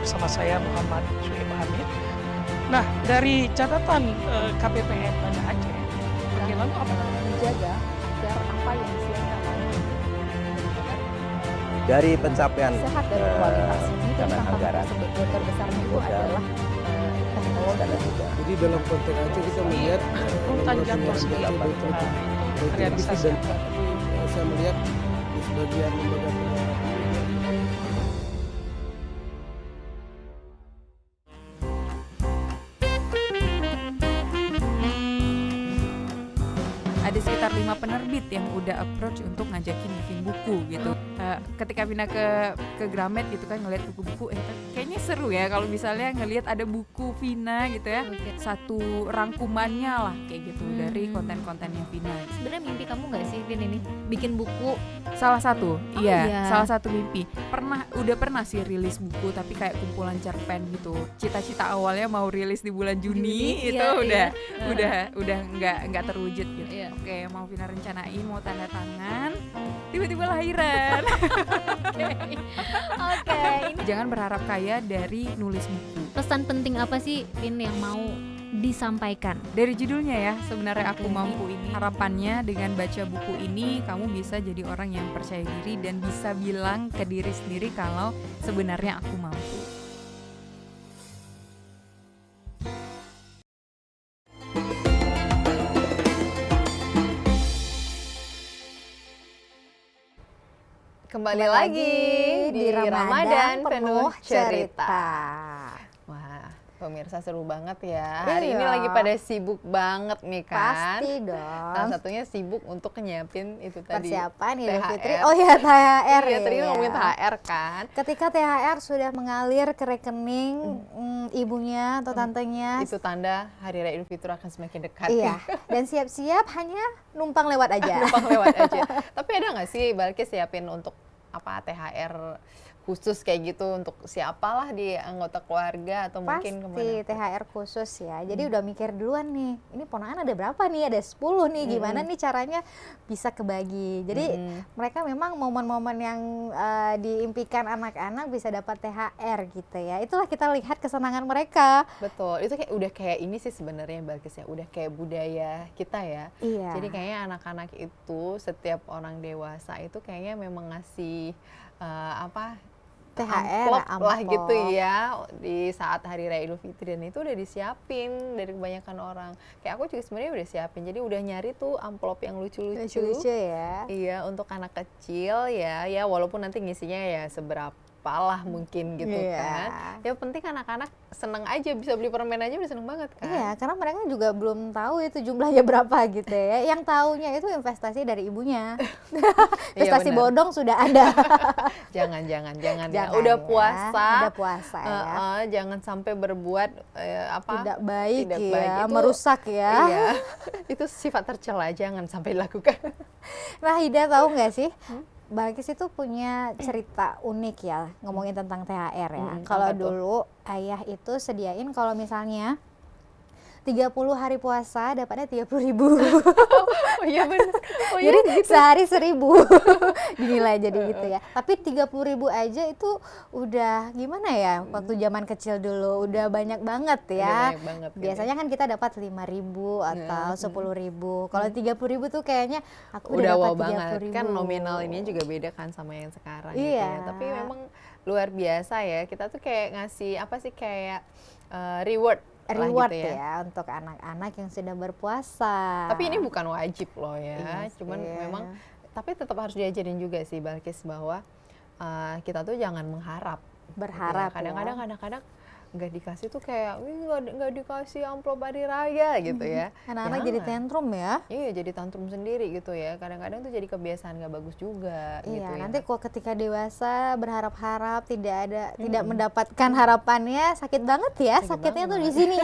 bersama saya Muhammad Suhaib Hamid. Nah, dari catatan KPPM Banda Aceh, bagaimana apa menjaga agar apa yang disiapkan dari pencapaian sehat dan kualitas ini dana tantangan anggaran terbesarnya itu modal, adalah teknologi. dan juga Jadi dalam konteks Aceh kita melihat urutan lembaga jadwal penyiaran sendiri, Aceh betul nah, itu betul realisasi dan strategi. saya melihat di sebagian lembaga penyiaran Ada sekitar 5 penerbit yang udah approach untuk ngajakin bikin buku gitu. Ketika pindah ke Gramet gitu kan ngeliat buku-buku, kayaknya seru ya kalau misalnya ngelihat ada buku Vina gitu ya, satu rangkumannya lah kayak gitu dari konten-kontennya Vina. Sebenarnya mimpi kamu nggak sih, Vin, ini bikin buku? Salah satu, iya. salah satu mimpi. Udah pernah sih rilis buku tapi kayak kumpulan cerpen gitu. Cita-cita awalnya mau rilis di bulan Juni itu iya, udah nggak terwujud gitu. Iya. Oke, mau Vina rencanain mau tanda tangan, tiba-tiba lahiran. Oke, ini Jangan berharap kaya dari nulis buku. pesan penting apa sih, Vin, yang mau disampaikan? Dari judulnya ya, sebenarnya Aku Oke. Mampu ini. Harapannya dengan baca buku ini kamu bisa jadi orang yang percaya diri dan bisa bilang ke diri sendiri kalau sebenarnya aku mampu. Kembali lagi di Ramadan penuh cerita. cerita. Wah, pemirsa seru banget ya. Hari ini Iya. lagi pada sibuk banget nih kan. Pasti Salah dong. satunya sibuk untuk nyiapin itu tadi. Persiapan Idul THR. Fitri. Oh ya, THR Iya, ya. tadi ngomongin THR kan. Ketika THR sudah mengalir ke rekening ibunya atau tantenya, Itu tanda Hari Raya Idul Fitri akan semakin dekat. iya. Dan siap-siap hanya numpang lewat aja. Numpang lewat aja. Tapi ada nggak sih Balkis siapin untuk apa THR khusus kayak gitu untuk siapalah di anggota keluarga atau mungkin Pasti kemana? THR khusus ya. Jadi udah mikir duluan nih. Ini ponakan ada berapa nih? Ada 10 nih. Gimana nih caranya bisa kebagi. Jadi mereka memang momen-momen yang diimpikan anak-anak bisa dapat THR gitu ya. Itulah kita lihat kesenangan mereka. Betul, itu kayak udah kayak ini sih sebenarnya Balkis ya, udah kayak budaya kita ya. Iya. Jadi kayaknya anak-anak itu setiap orang dewasa itu kayaknya memang ngasih THR, amplop lah amplop. gitu ya di saat Hari Raya Idul Fitri, dan itu udah disiapin dari kebanyakan orang. Kayak aku juga sebenarnya udah siapin, jadi udah nyari tuh amplop yang lucu-lucu. Lucu-lucu ya. Iya, untuk anak kecil ya walaupun nanti ngisinya ya seberapa lah mungkin gitu Iya. kan. Ya penting anak-anak seneng aja, bisa beli permen aja udah seneng banget kan. Iya, karena mereka juga belum tahu itu jumlahnya berapa gitu ya. Yang taunya itu investasi dari ibunya. Investasi Iya, benar. bodong sudah ada. Jangan ya. Jangan Udah ya. puasa. Udah puasa ya. Jangan sampai berbuat Tidak baik tidak ya, baik. Itu- merusak ya. Iya. Itu sifat tercela, jangan sampai dilakukan. Nah, Ida tahu nggak sih? Balkis itu punya cerita unik ya ngomongin tentang THR ya. Kalau apa tuh? dulu ayah itu sediain kalau misalnya 30 hari puasa dapatnya 30.000. Oh iya benar. Oh iya Jadi sehari 1.000 dinilai jadi gitu ya. Tapi 30.000 aja itu udah gimana ya waktu zaman kecil dulu udah banyak banget Udah ya. banyak banget gitu. Biasanya kan kita dapat 5.000 atau 10.000. Kalau 30.000 tuh kayaknya aku udah udah wow dapat banget 30.000. kan, nominal ini juga beda kan sama yang sekarang gitu Iya. ya. Tapi memang luar biasa ya, kita tuh kayak ngasih apa sih, kayak reward lah Reward gitu ya untuk anak-anak yang sudah berpuasa. Tapi ini bukan wajib loh ya, Iya cuman sih. memang tapi tetap harus diajarin juga sih Balkis bahwa kita tuh jangan mengharap. Berharap gitu ya. ya. Kadang-kadang nggak dikasih tuh kayak nggak dikasih amplop hari raya gitu ya. Anak-anak jadi Jangan. tantrum ya. Iya, jadi tantrum sendiri gitu ya. Kadang-kadang tuh jadi kebiasaan nggak bagus juga gitu Iya, ya. nanti kok ketika dewasa berharap-harap tidak mendapatkan harapannya sakit banget ya. Sakit Sakitnya tuh di banget. sini.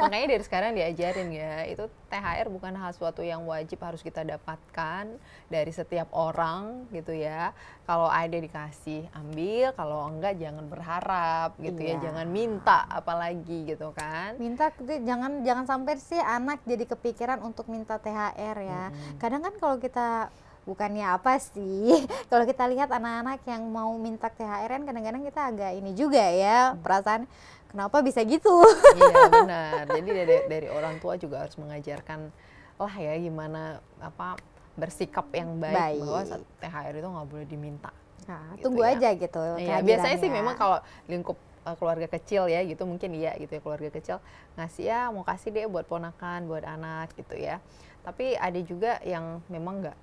Makanya dari sekarang diajarin ya, itu THR bukan hal suatu yang wajib harus kita dapatkan dari setiap orang gitu ya. Kalau ada dikasih, ambil, kalau enggak jangan berharap gitu ya, Iya. jangan minta apalagi gitu kan. Minta jangan sampai sih anak jadi kepikiran untuk minta THR ya. Kadang kan kalau kita bukannya apa sih. Kalau kita lihat anak-anak yang mau minta THR kan kadang-kadang kita agak ini juga ya, perasaan kenapa bisa gitu. Iya benar. Jadi dari orang tua juga harus mengajarkan lah ya gimana bersikap yang baik, bahwa THR itu nggak boleh diminta. Nah, Gitu tunggu ya. aja gitu. Iya, biasanya sih kehadirannya. memang kalau lingkup keluarga kecil ya gitu, mungkin iya gitu ya, keluarga kecil ngasih ya mau kasih deh buat ponakan, buat anak gitu ya. Tapi ada juga yang memang nggak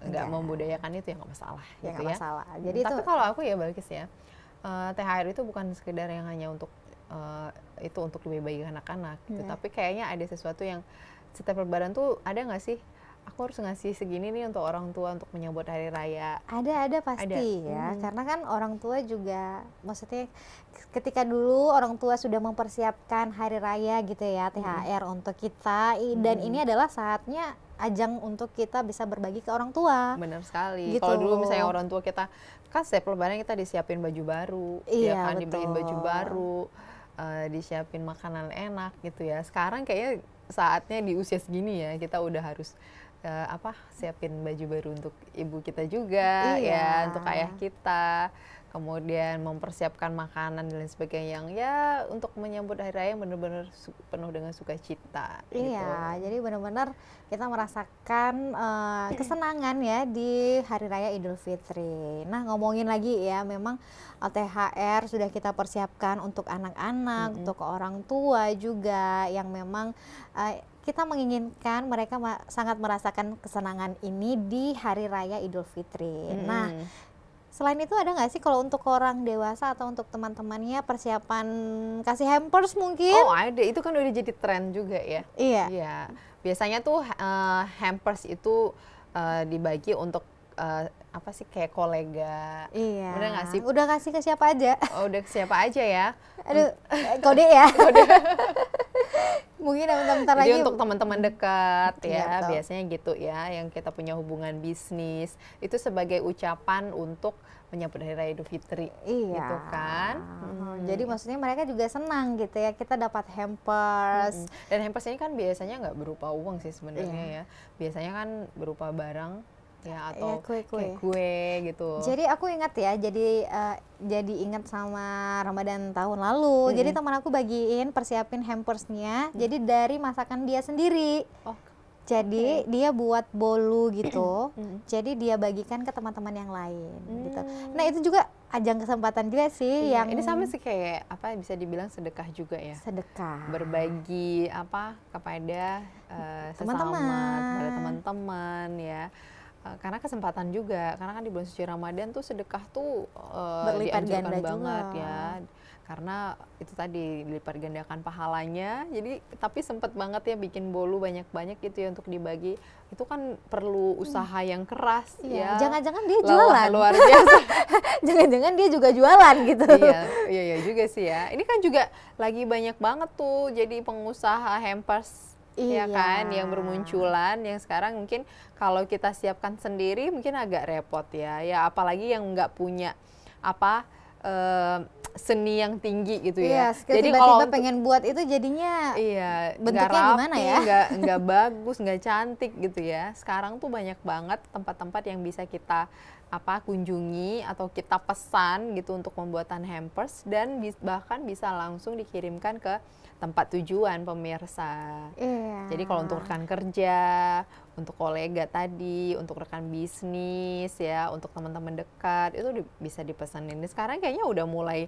Enggak. membudayakan itu, ya nggak masalah Ya gitu nggak ya. masalah. Jadi itu Tapi kalau aku ya Balkis ya, THR itu bukan sekedar yang hanya untuk itu untuk lebih baik anak-anak gitu. Iya. Tapi kayaknya ada sesuatu yang setiap lebaran tuh ada nggak sih? Aku harus ngasih segini nih untuk orang tua untuk menyambut hari raya. ada pasti Ada. ya, karena kan orang tua juga, maksudnya ketika dulu orang tua sudah mempersiapkan hari raya gitu ya, THR untuk kita, dan ini adalah saatnya ajang untuk kita bisa berbagi ke orang tua. Benar sekali. Gitu. Kalau dulu misalnya orang tua kita kan setiap lebaran kita disiapin baju baru, Iya, ya kan, dibeliin betul. baju baru, disiapin makanan enak gitu ya. Sekarang kayaknya saatnya di usia segini ya kita udah harus siapin baju baru untuk ibu kita juga, Iya. ya untuk ayah kita, kemudian mempersiapkan makanan dan lain sebagainya yang ya untuk menyambut hari raya yang benar-benar penuh dengan sukacita. Iya, gitu. jadi benar-benar kita merasakan kesenangan ya di Hari Raya Idul Fitri. Nah, ngomongin lagi ya, memang THR sudah kita persiapkan untuk anak-anak, untuk orang tua juga yang memang kita menginginkan mereka sangat merasakan kesenangan ini di Hari Raya Idul Fitri. Nah, selain itu ada nggak sih kalau untuk orang dewasa atau untuk teman-temannya persiapan kasih hampers mungkin? Oh ada, itu kan udah jadi tren juga ya. Iya. Iya, biasanya tuh hampers itu dibagi untuk kayak kolega. Iya. Bener nggak sih? Udah kasih ke siapa aja? Oh, udah siapa aja ya? Aduh, kode ya. Mungkin bentar Jadi lagi. untuk teman-teman dekat Iya, ya, betul. biasanya gitu ya, yang kita punya hubungan bisnis, itu sebagai ucapan untuk menyambut Hari Raya Idul Fitri. Iya. Gitu kan? Jadi maksudnya mereka juga senang gitu ya, kita dapat hampers. Dan hampers ini kan biasanya nggak berupa uang sih sebenarnya Iya. ya. Biasanya kan berupa barang ya atau Ya, kue-kue. kayak kue gitu. Jadi aku ingat ya, jadi ingat sama Ramadan tahun lalu. Jadi teman aku bagiin persiapin hampersnya. Jadi dari masakan dia sendiri. Oh, Jadi dia buat bolu gitu. Jadi dia bagikan ke teman-teman yang lain gitu. Nah, itu juga ajang kesempatan juga sih iya. yang Ini sama sih kayak bisa dibilang sedekah juga ya. sedekah. Berbagi kepada sesama, Teman-teman. kepada teman-teman ya. Karena kesempatan juga, karena kan di bulan suci Ramadan tuh sedekah tuh Berlipat dianjurkan ganda banget juga. ya. Karena itu tadi dilipat gandakan pahalanya. Jadi tapi sempet banget ya bikin bolu banyak-banyak gitu ya untuk dibagi. Itu kan perlu usaha yang keras Iya, ya. jangan-jangan dia Lelah jualan. luar biasa. Jangan-jangan dia juga jualan gitu. Iya juga sih ya. Ini kan juga lagi banyak banget tuh jadi pengusaha hampers. Ya Iya. kan, yang bermunculan, yang sekarang mungkin kalau kita siapkan sendiri mungkin agak repot ya. Ya apalagi yang nggak punya seni yang tinggi gitu Iya, ya. jadi kalau tiba-tiba untuk- pengen buat itu jadinya Iya, bentuknya nggak gimana rapi, ya? nggak bagus, nggak cantik gitu ya. Sekarang tuh banyak banget tempat-tempat yang bisa kita kunjungi atau kita pesan gitu untuk pembuatan hampers dan bahkan bisa langsung dikirimkan ke tempat tujuan pemirsa. Iya. Jadi kalau untuk rekan kerja, untuk kolega tadi, untuk rekan bisnis ya, untuk teman-teman dekat itu bisa dipesanin. Sekarang kayaknya udah mulai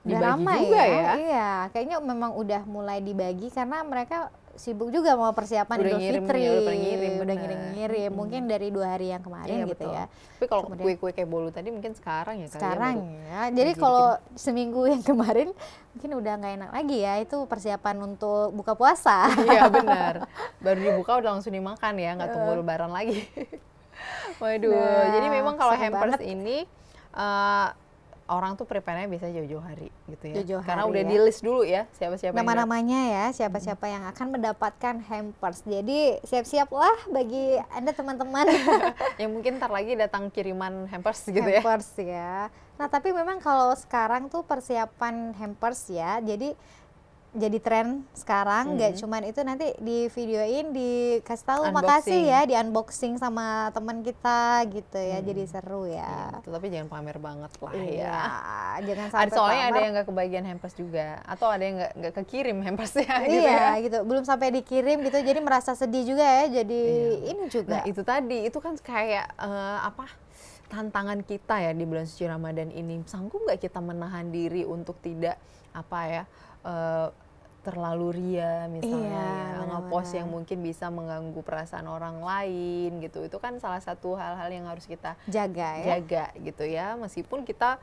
Udah dibagi ramai juga ya. Iya, kayaknya memang udah mulai dibagi karena mereka sibuk juga mau persiapan Udah Idul ngirim, Fitri. ya, udah pada ngirim, Udah benar. ngirim-ngirim. Mungkin dari 2 hari yang kemarin Iya, gitu betul. ya. Tapi kalau Kemudian- kue-kue kayak bolu tadi mungkin sekarang ya kali ya, Sekarang baru- ya. Jadi jadi kalau seminggu yang kemarin mungkin udah nggak enak lagi ya. Itu persiapan untuk buka puasa. Iya benar. Baru dibuka udah langsung dimakan ya, nggak tunggu lebaran lagi. Waduh, Nah, jadi memang kalau seru hampers banget. ini orang tuh prepare-nya biasanya jauh-jauh hari gitu ya. Jauh-jauh Karena hari udah ya. di list dulu ya siapa-siapa yang Nama-namanya ya, siapa-siapa yang akan mendapatkan hampers. Jadi siap-siaplah bagi Anda teman-teman yang mungkin ntar lagi datang kiriman hampers gitu ya. hampers ya. Nah, tapi memang kalau sekarang tuh persiapan hampers ya. Jadi jadi tren sekarang. Nggak cuman itu, nanti di videoin, dikasih tahu makasih Unboxing. ya, di unboxing sama teman kita gitu ya. Jadi seru ya. Gitu, tapi jangan pamer banget lah Iya, ya. jangan Ada sampai soalnya ada pamer. yang nggak kebagian hampers juga, atau ada yang nggak kekirim hampersnya gitu Iya ya. gitu, belum sampai dikirim gitu, jadi merasa sedih juga ya. Jadi ini juga. Nah itu tadi, itu kan kayak tantangan kita ya di bulan suci Ramadan ini. Sanggup nggak kita menahan diri untuk tidak terlalu ria misalnya, Iya, ya, ngepost benar-benar. yang mungkin bisa mengganggu perasaan orang lain gitu. Itu kan salah satu hal-hal yang harus kita Jaga ya. jaga gitu ya. Meskipun kita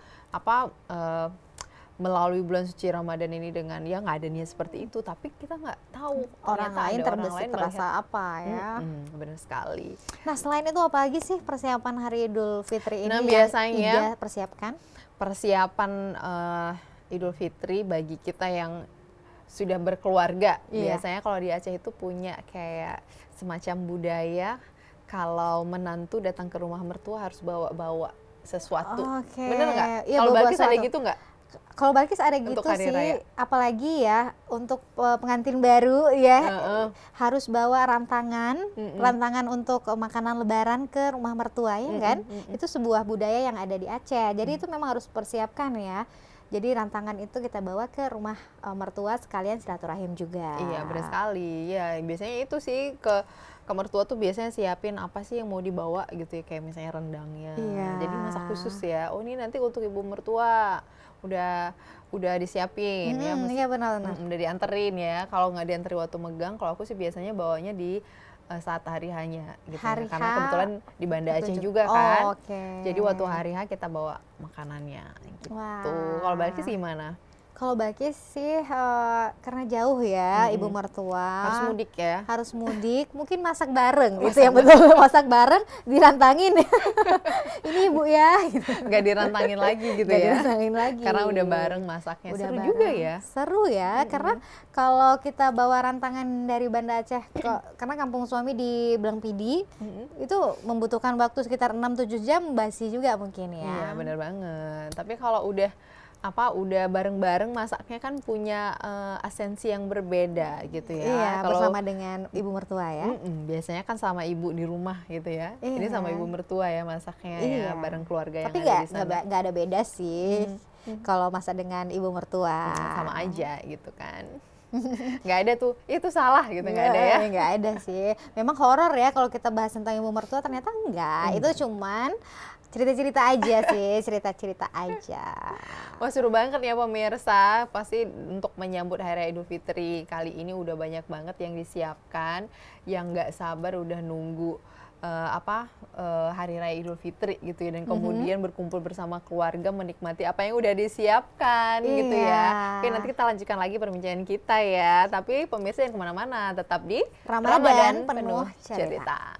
melalui bulan suci Ramadan ini dengan ya nggak ada niat seperti itu, tapi kita nggak tahu Orang ternyata lain ada orang lain terasa melihat. apa ya. Benar sekali. Nah selain itu apa lagi sih persiapan hari Idul Fitri ini Nah, yang biasanya Ida persiapkan? Persiapan Idul Fitri bagi kita yang sudah berkeluarga, Iya. biasanya kalau di Aceh itu punya kayak semacam budaya kalau menantu datang ke rumah mertua harus bawa-bawa sesuatu. Oke. Bener nggak? Iya, Kalau bawa-bawa Balkis ada sesuatu. gitu nggak? Kalau Balkis ada Untuk gitu hari sih, raya. apalagi ya untuk pengantin baru ya Heeh. harus bawa rantangan untuk makanan lebaran ke rumah mertua ya kan? Itu sebuah budaya yang ada di Aceh. Jadi itu memang harus persiapkan ya. Jadi rantangan itu kita bawa ke rumah mertua sekalian silaturahim juga. Iya benar sekali. Ya biasanya itu sih ke mertua tuh biasanya siapin apa sih yang mau dibawa gitu ya, kayak misalnya rendangnya. Iya. Jadi masak khusus ya. Oh ini nanti untuk ibu mertua udah disiapin ya. Iya benar-benar. Udah dianterin ya. Kalau nggak dianterin waktu megang, kalau aku sih biasanya bawanya di saat hari hanya gitu ya. Hari Karena H kebetulan di Banda Aceh petunjuk. juga kan. Oh, oke. Jadi waktu hari H kita bawa makanannya gitu. Wah. Kalau Balkis gimana? Kalau Balkis sih karena jauh ya ibu mertua. Harus mudik ya? Harus mudik, mungkin masak bareng gitu yang betul, masak bareng dirantangin. Ini ibu ya gitu. Nggak dirantangin lagi gitu Nggak ya? dirantangin lagi. Karena udah bareng masaknya. Udah Seru bareng. juga ya? Seru ya, karena kalau kita bawa rantangan dari Banda Aceh karena kampung suami di Blangpidi, itu membutuhkan waktu sekitar 6-7 jam, basi juga mungkin ya. Iya benar banget. Tapi kalau udah bareng-bareng masaknya kan punya esensi yang berbeda gitu ya. Iya, Kalau bersama dengan ibu mertua ya. biasanya kan sama ibu di rumah gitu ya. Ini Iya. sama ibu mertua ya masaknya Iya. ya bareng keluarga Tapi yang ada di sana. nggak ada beda sih kalau masak dengan ibu mertua. Sama aja gitu kan. Nggak ada tuh, itu salah gitu, nggak ada ya. Nggak ada sih. Memang horor ya kalau kita bahas tentang ibu mertua, ternyata enggak. Itu cuman cerita-cerita aja sih, cerita-cerita aja. Wah seru banget ya pemirsa, pasti untuk menyambut Hari Raya Idul Fitri kali ini udah banyak banget yang disiapkan, yang nggak sabar udah nunggu Hari Raya Idul Fitri gitu ya, dan kemudian berkumpul bersama keluarga menikmati apa yang udah disiapkan gitu ya. Iya. Oke nanti kita lanjutkan lagi perbincangan kita ya, tapi pemirsa yang kemana-mana tetap di Ramadan penuh cerita.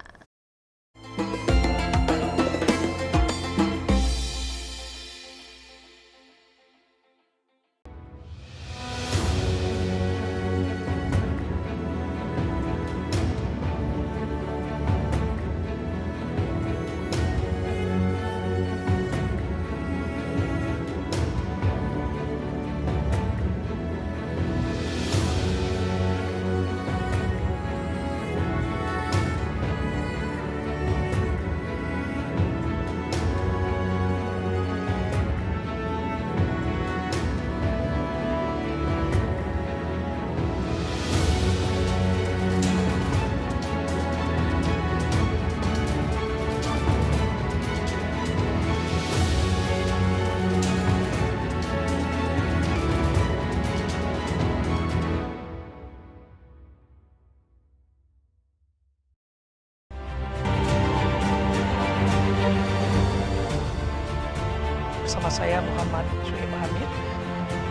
Bersama saya Muhammad Suhaib Hamid.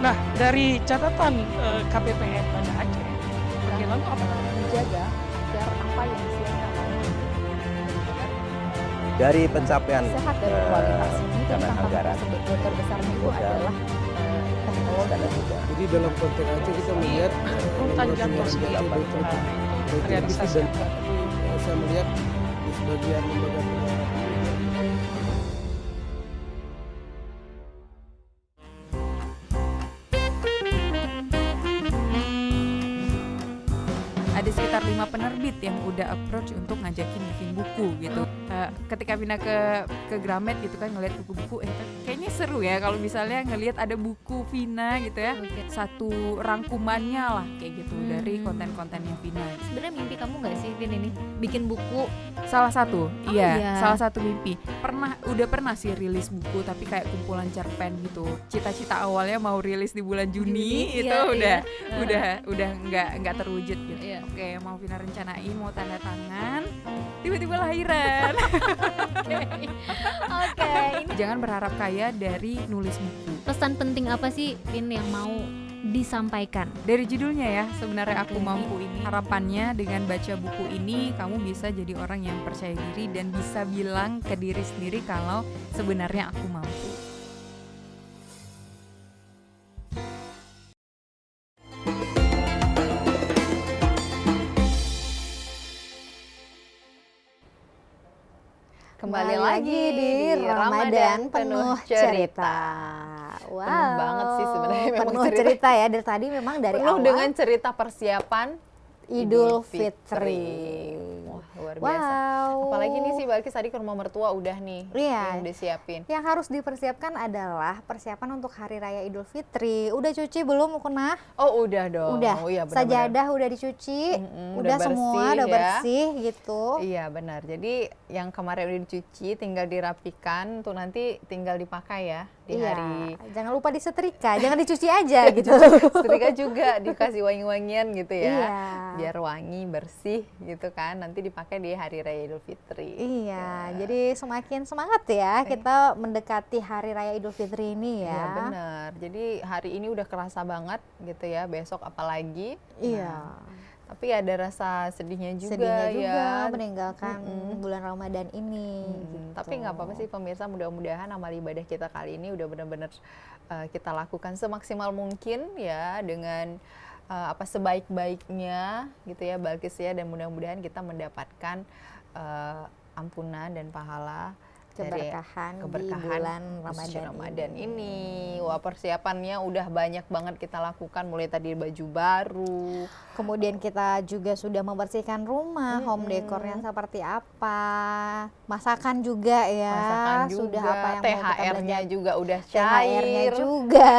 Nah, dari catatan KPPM Banda Aceh, bagaimana apa? menjaga agar apa yang disiapkan oleh Dari pencapaian sehat dan kualitas ini, dan dana tantangan anggaran terbesarnya itu modal, adalah teknologi. dan juga Jadi dalam konteks Aceh kita melihat Rutan lembaga jantung penyiaran sendiri, Aceh betul nah, itu betul realisasi dan apa? saya melihat di sebagian lembaga penyiaran 5 penerbit yang udah approach untuk ngajakin bikin buku gitu. Ketika Vina ke Gramet gitu kan ngeliat buku-buku, kayaknya seru ya kalau misalnya ngelihat ada buku Vina gitu ya, satu rangkumannya lah kayak gitu dari konten-kontennya Vina. Sebenarnya mimpi kamu nggak sih, Vin, ini bikin buku? Salah satu, iya. salah satu mimpi. Udah pernah sih rilis buku tapi kayak kumpulan cerpen gitu. Cita-cita awalnya mau rilis di bulan Juni itu iya, udah nggak terwujud gitu. Iya. Oke, mau Vina rencanain mau tanda tangan, tiba-tiba lahiran. Oke, ini Jangan berharap kaya dari nulis buku. pesan penting apa sih, Vin, yang mau disampaikan? Dari judulnya ya, sebenarnya Aku Mampu ini. Harapannya dengan baca buku ini kamu bisa jadi orang yang percaya diri dan bisa bilang ke diri sendiri kalau sebenarnya aku mampu. Kembali lagi di Ramadan Penuh Cerita. Wow, Penuh banget sih sebenarnya memang penuh cerita. cerita ya dari tadi, memang dari Penuh awal dengan cerita persiapan Idul Fitri. Wah, luar biasa. Wow. Apalagi nih sih Balkis tadi ke rumah mertua udah nih Iya. yang disiapin. Yang harus dipersiapkan adalah persiapan untuk Hari Raya Idul Fitri. Udah cuci belum mukena? Oh udah dong. Udah. Oh, iya, benar-benar. Sajadah udah dicuci, Mm-mm, udah udah semua bersih udah ya. bersih gitu. Iya benar. Jadi yang kemarin udah dicuci tinggal dirapikan tuh nanti tinggal dipakai ya di Iya. hari. Jangan lupa disetrika, jangan dicuci aja gitu. Setrika juga dikasih wangi-wangian gitu ya. Iya. Biar wangi, bersih gitu kan. Nanti dipakai di Hari Raya Idul Fitri. Iya, jadi semakin semangat ya kita mendekati Hari Raya Idul Fitri ini Iya ya. benar. Jadi hari ini udah kerasa banget gitu ya. Besok apalagi. Iya. Tapi ada rasa sedihnya juga Sedihnya ya. juga meninggalkan bulan Ramadan ini. gitu. Tapi nggak apa-apa sih pemirsa, mudah-mudahan amal ibadah kita kali ini udah benar-benar kita lakukan semaksimal mungkin ya dengan sebaik-baiknya gitu ya Balkis ya, dan mudah-mudahan kita mendapatkan ampunan dan pahala dari Keberkahan di keberkahan bulan suci Ramadan Ramadan ini. ini. Wah, persiapannya udah banyak banget kita lakukan, mulai tadi baju baru. Kemudian kita juga sudah membersihkan rumah, home decornya seperti apa, masakan juga ya, Masakan juga, sudah apa yang mau kita THR-nya belanja. juga udah THR-nya cair. juga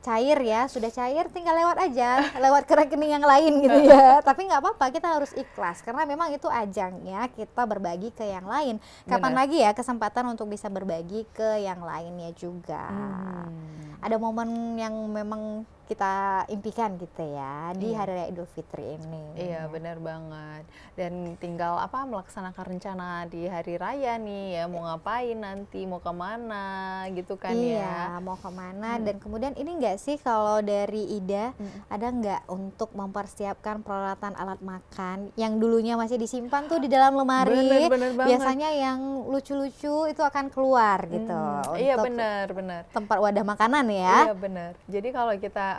cair ya, sudah cair tinggal lewat aja, lewat ke rekening yang lain gitu ya. Tapi nggak apa-apa, kita harus ikhlas karena memang itu ajangnya kita berbagi ke yang lain. Kapan Benar. lagi ya kesempatan untuk bisa berbagi ke yang lainnya juga. Ada momen yang memang kita impikan gitu ya di Iya. Hari Raya Idul Fitri ini. Iya benar banget. Dan tinggal melaksanakan rencana di hari raya nih ya, mau ngapain nanti, mau kemana gitu kan Iya, ya. mau kemana dan kemudian ini enggak sih kalau dari Ida ada nggak untuk mempersiapkan peralatan alat makan yang dulunya masih disimpan tuh di dalam lemari, Bener banget. biasanya yang lucu-lucu itu akan keluar gitu Iya untuk benar. tempat wadah makanan ya. Iya benar. Jadi kalau kita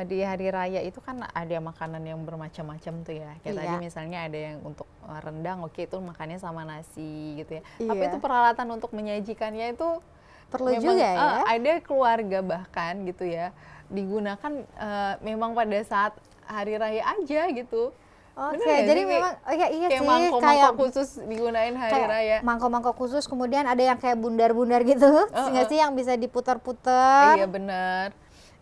di hari raya itu kan ada makanan yang bermacam-macam tuh ya. Kayak tadi Iya. misalnya ada yang untuk rendang, oke itu makannya sama nasi gitu ya. Iya. Tapi itu peralatan untuk menyajikannya itu Perlu memang, juga ya. ada keluarga bahkan gitu ya, digunakan memang pada saat hari raya aja gitu. Oke, Bener nggak jadi sih? memang iya Kayak sih mangkok-mangkok khusus digunain hari kayak raya. mangkok-mangkok khusus, kemudian ada yang kayak bundar-bundar gitu, nggak sih yang bisa diputar-putar. Iya benar.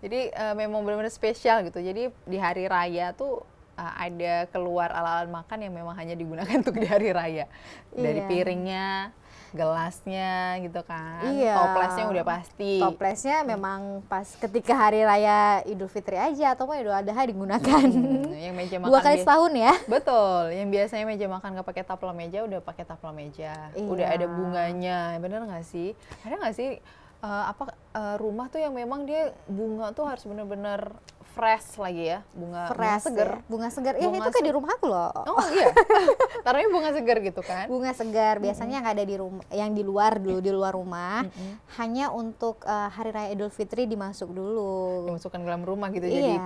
Jadi memang benar-benar spesial gitu. Jadi di hari raya tuh ada keluar alat-alat makan yang memang hanya digunakan untuk di hari raya. Dari Iya. piringnya, gelasnya gitu kan. Iya. Toplesnya udah pasti. Toplesnya memang pas ketika hari raya Idul Fitri aja ataupun Idul Adha digunakan. Yang meja makan 2 kali setahun ya. Betul, yang biasanya meja makan nggak pakai tapel meja udah pakai tapel meja. Iya. Udah ada bunganya, bener nggak sih? Ada nggak sih rumah tuh yang memang dia bunga tuh harus bener-bener fresh lagi ya, bunga Fresh seger. ya. Bunga segar. Iya, Bunga itu kayak di rumah aku loh. Oh iya, taruhnya bunga segar gitu kan? Bunga segar biasanya yang ada di rumah, yang di luar dulu, di luar rumah, hanya untuk hari raya Idul Fitri dimasuk dulu. Dimasukkan ke dalam rumah gitu, jadi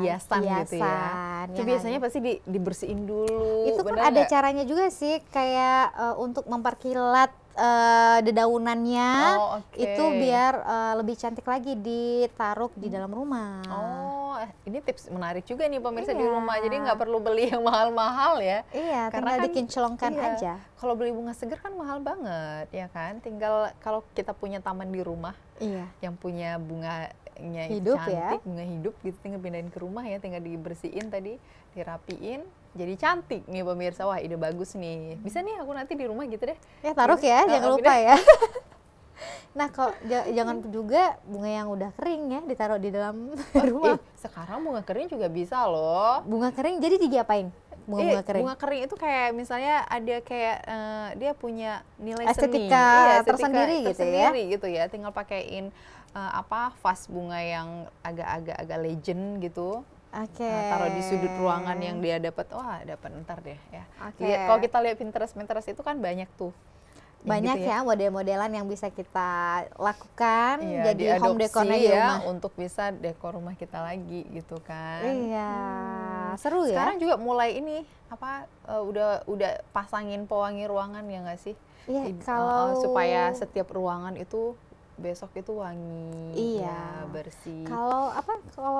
hiasan gitu ya. kan. Itu biasanya pasti dibersihin dulu. Itu kan bener ada nggak? caranya juga sih, kayak untuk memperkilat dedaunannya. Oh, oke. Itu biar lebih cantik lagi ditaruh di dalam rumah. Oh, ini tips menarik juga nih pemirsa di Iya. rumah. Jadi nggak perlu beli yang mahal-mahal ya. Iya, Karena tinggal kan- dikinclongkan iya, aja. Kalau beli bunga segar kan mahal banget, ya kan? Tinggal kalau kita punya taman di rumah Iya. yang punya bunganya itu Hidup ya. cantik, bunga hidup gitu, tinggal pindahin ke rumah ya, tinggal dibersihin tadi, dirapiin, jadi cantik nih pemirsa. Wah, ide bagus nih. Bisa nih aku nanti di rumah gitu deh. Ya taruh ya, jangan oke lupa deh. ya. Nah, kalau jangan juga bunga yang udah kering ya ditaruh di dalam rumah. Sekarang bunga kering juga bisa loh. Bunga kering jadi diapain? Bunga kering. Bunga kering itu kayak misalnya ada kayak dia punya nilai seni. Estetika Iya, tersendiri gitu ya. tersendiri gitu ya. Tinggal pakein vas bunga yang agak legend gitu. Oke. Taruh di sudut ruangan yang dia dapat. Wah, dapat ntar deh ya. Oke. Kalau kita lihat Pinterest itu kan banyak tuh. yang Banyak gitu ya model-modelan yang bisa kita lakukan Iya, jadi home diadopsi decornya di ya, rumah. untuk bisa dekor rumah kita lagi gitu kan. Iya, seru ya. Sekarang juga mulai ini udah pasangin pewangi ruangan ya nggak sih? Iya, Kalau supaya setiap ruangan itu besok itu wangi, Iya. ya, bersih. Kalau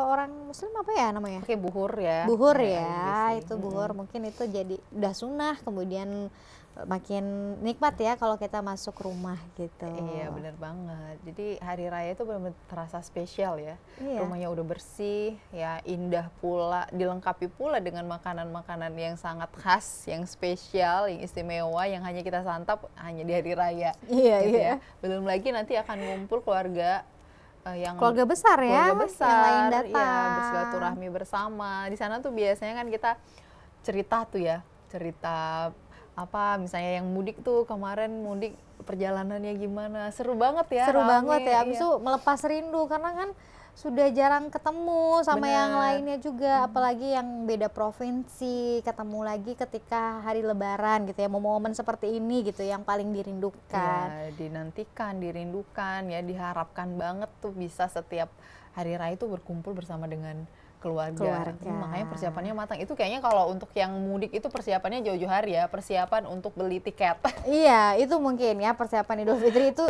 orang muslim apa ya namanya? Pakai buhur ya. Buhur Iya, ya, bersih. itu buhur mungkin itu jadi udah sunnah, kemudian makin nikmat ya kalau kita masuk rumah gitu. Iya, benar banget. Jadi hari raya itu benar-benar terasa spesial ya. Iya. Rumahnya udah bersih, ya indah pula, dilengkapi pula dengan makanan-makanan yang sangat khas, yang spesial, yang istimewa, yang hanya kita santap hanya di hari raya. Iya, gitu iya. ya. Belum lagi nanti akan ngumpul keluarga yang Keluarga besar ya, keluarga besar, yang lain ya, datang. bersilaturahmi bersama. Di sana tuh biasanya kan kita cerita tuh ya, cerita misalnya yang mudik tuh kemarin mudik perjalanannya gimana, seru banget ya. Seru rame, banget ya, abis iya. itu melepas rindu karena kan sudah jarang ketemu sama yang Bener. lainnya juga, apalagi yang beda provinsi, ketemu lagi ketika hari lebaran gitu ya, momen-momen seperti ini gitu yang paling dirindukan. Ya, dinantikan, dirindukan ya, diharapkan banget tuh bisa setiap hari raya itu berkumpul bersama dengan keluarga. Makanya persiapannya matang. Itu kayaknya kalau untuk yang mudik itu persiapannya jauh-jauh hari ya, persiapan untuk beli tiket. Iya, itu mungkin ya persiapan Idul Fitri itu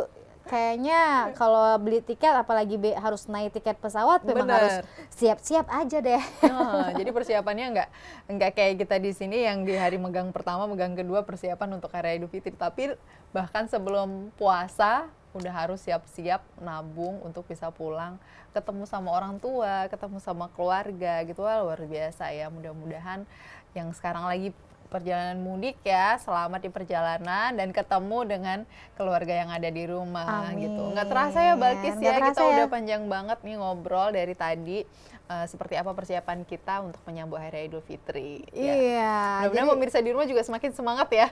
kayaknya kalau beli tiket apalagi harus naik tiket pesawat memang Bener. harus siap-siap aja deh. Nah, jadi persiapannya nggak kayak kita di sini yang di hari megang pertama, megang kedua persiapan untuk hari Idul Fitri, tapi bahkan sebelum puasa udah harus siap-siap nabung untuk bisa pulang, ketemu sama orang tua, ketemu sama keluarga gitu. Wah, luar biasa ya. Mudah-mudahan yang sekarang lagi perjalanan mudik ya, selamat di perjalanan dan ketemu dengan keluarga yang ada di rumah. Amin. Gitu. Nggak terasa ya Balkis Nggak ya, terasa kita ya. udah panjang banget nih ngobrol dari tadi. Seperti apa persiapan kita untuk menyambut hari Idul Fitri. Ya. Iya. Mudah-mudahan pemirsa di rumah juga semakin semangat ya.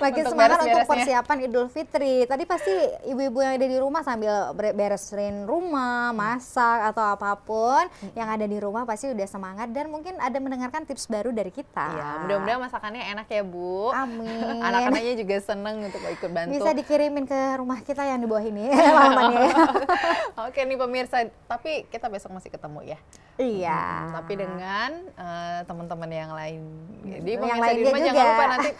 Makin untuk semangat untuk beres-beresnya. persiapan Idul Fitri. Tadi pasti ibu-ibu yang ada di rumah sambil beresin rumah, masak atau apapun yang ada di rumah pasti udah semangat dan mungkin ada mendengarkan tips baru dari kita. Iya, mudah-mudahan masakannya enak ya Bu. Amin. Anak-anaknya juga seneng untuk ikut bantu. Bisa dikirimin ke rumah kita yang di bawah ini alamannya ya. Oke nih pemirsa, tapi kita besok masih ketemu ya. Iya. Tapi dengan teman-teman yang lain. Jadi Yang pemirsa di lainnya rumah jangan juga. lupa nanti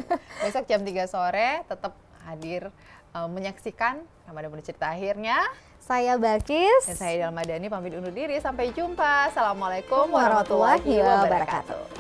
besok jam 3 sore tetap hadir menyaksikan Ramadan Penuh Cerita Akhirnya. Saya Balkis. Dan saya Dalmadani pamit undur diri. Sampai jumpa. Assalamualaikum warahmatullahi warahmatullahi wabarakatuh. wabarakatuh.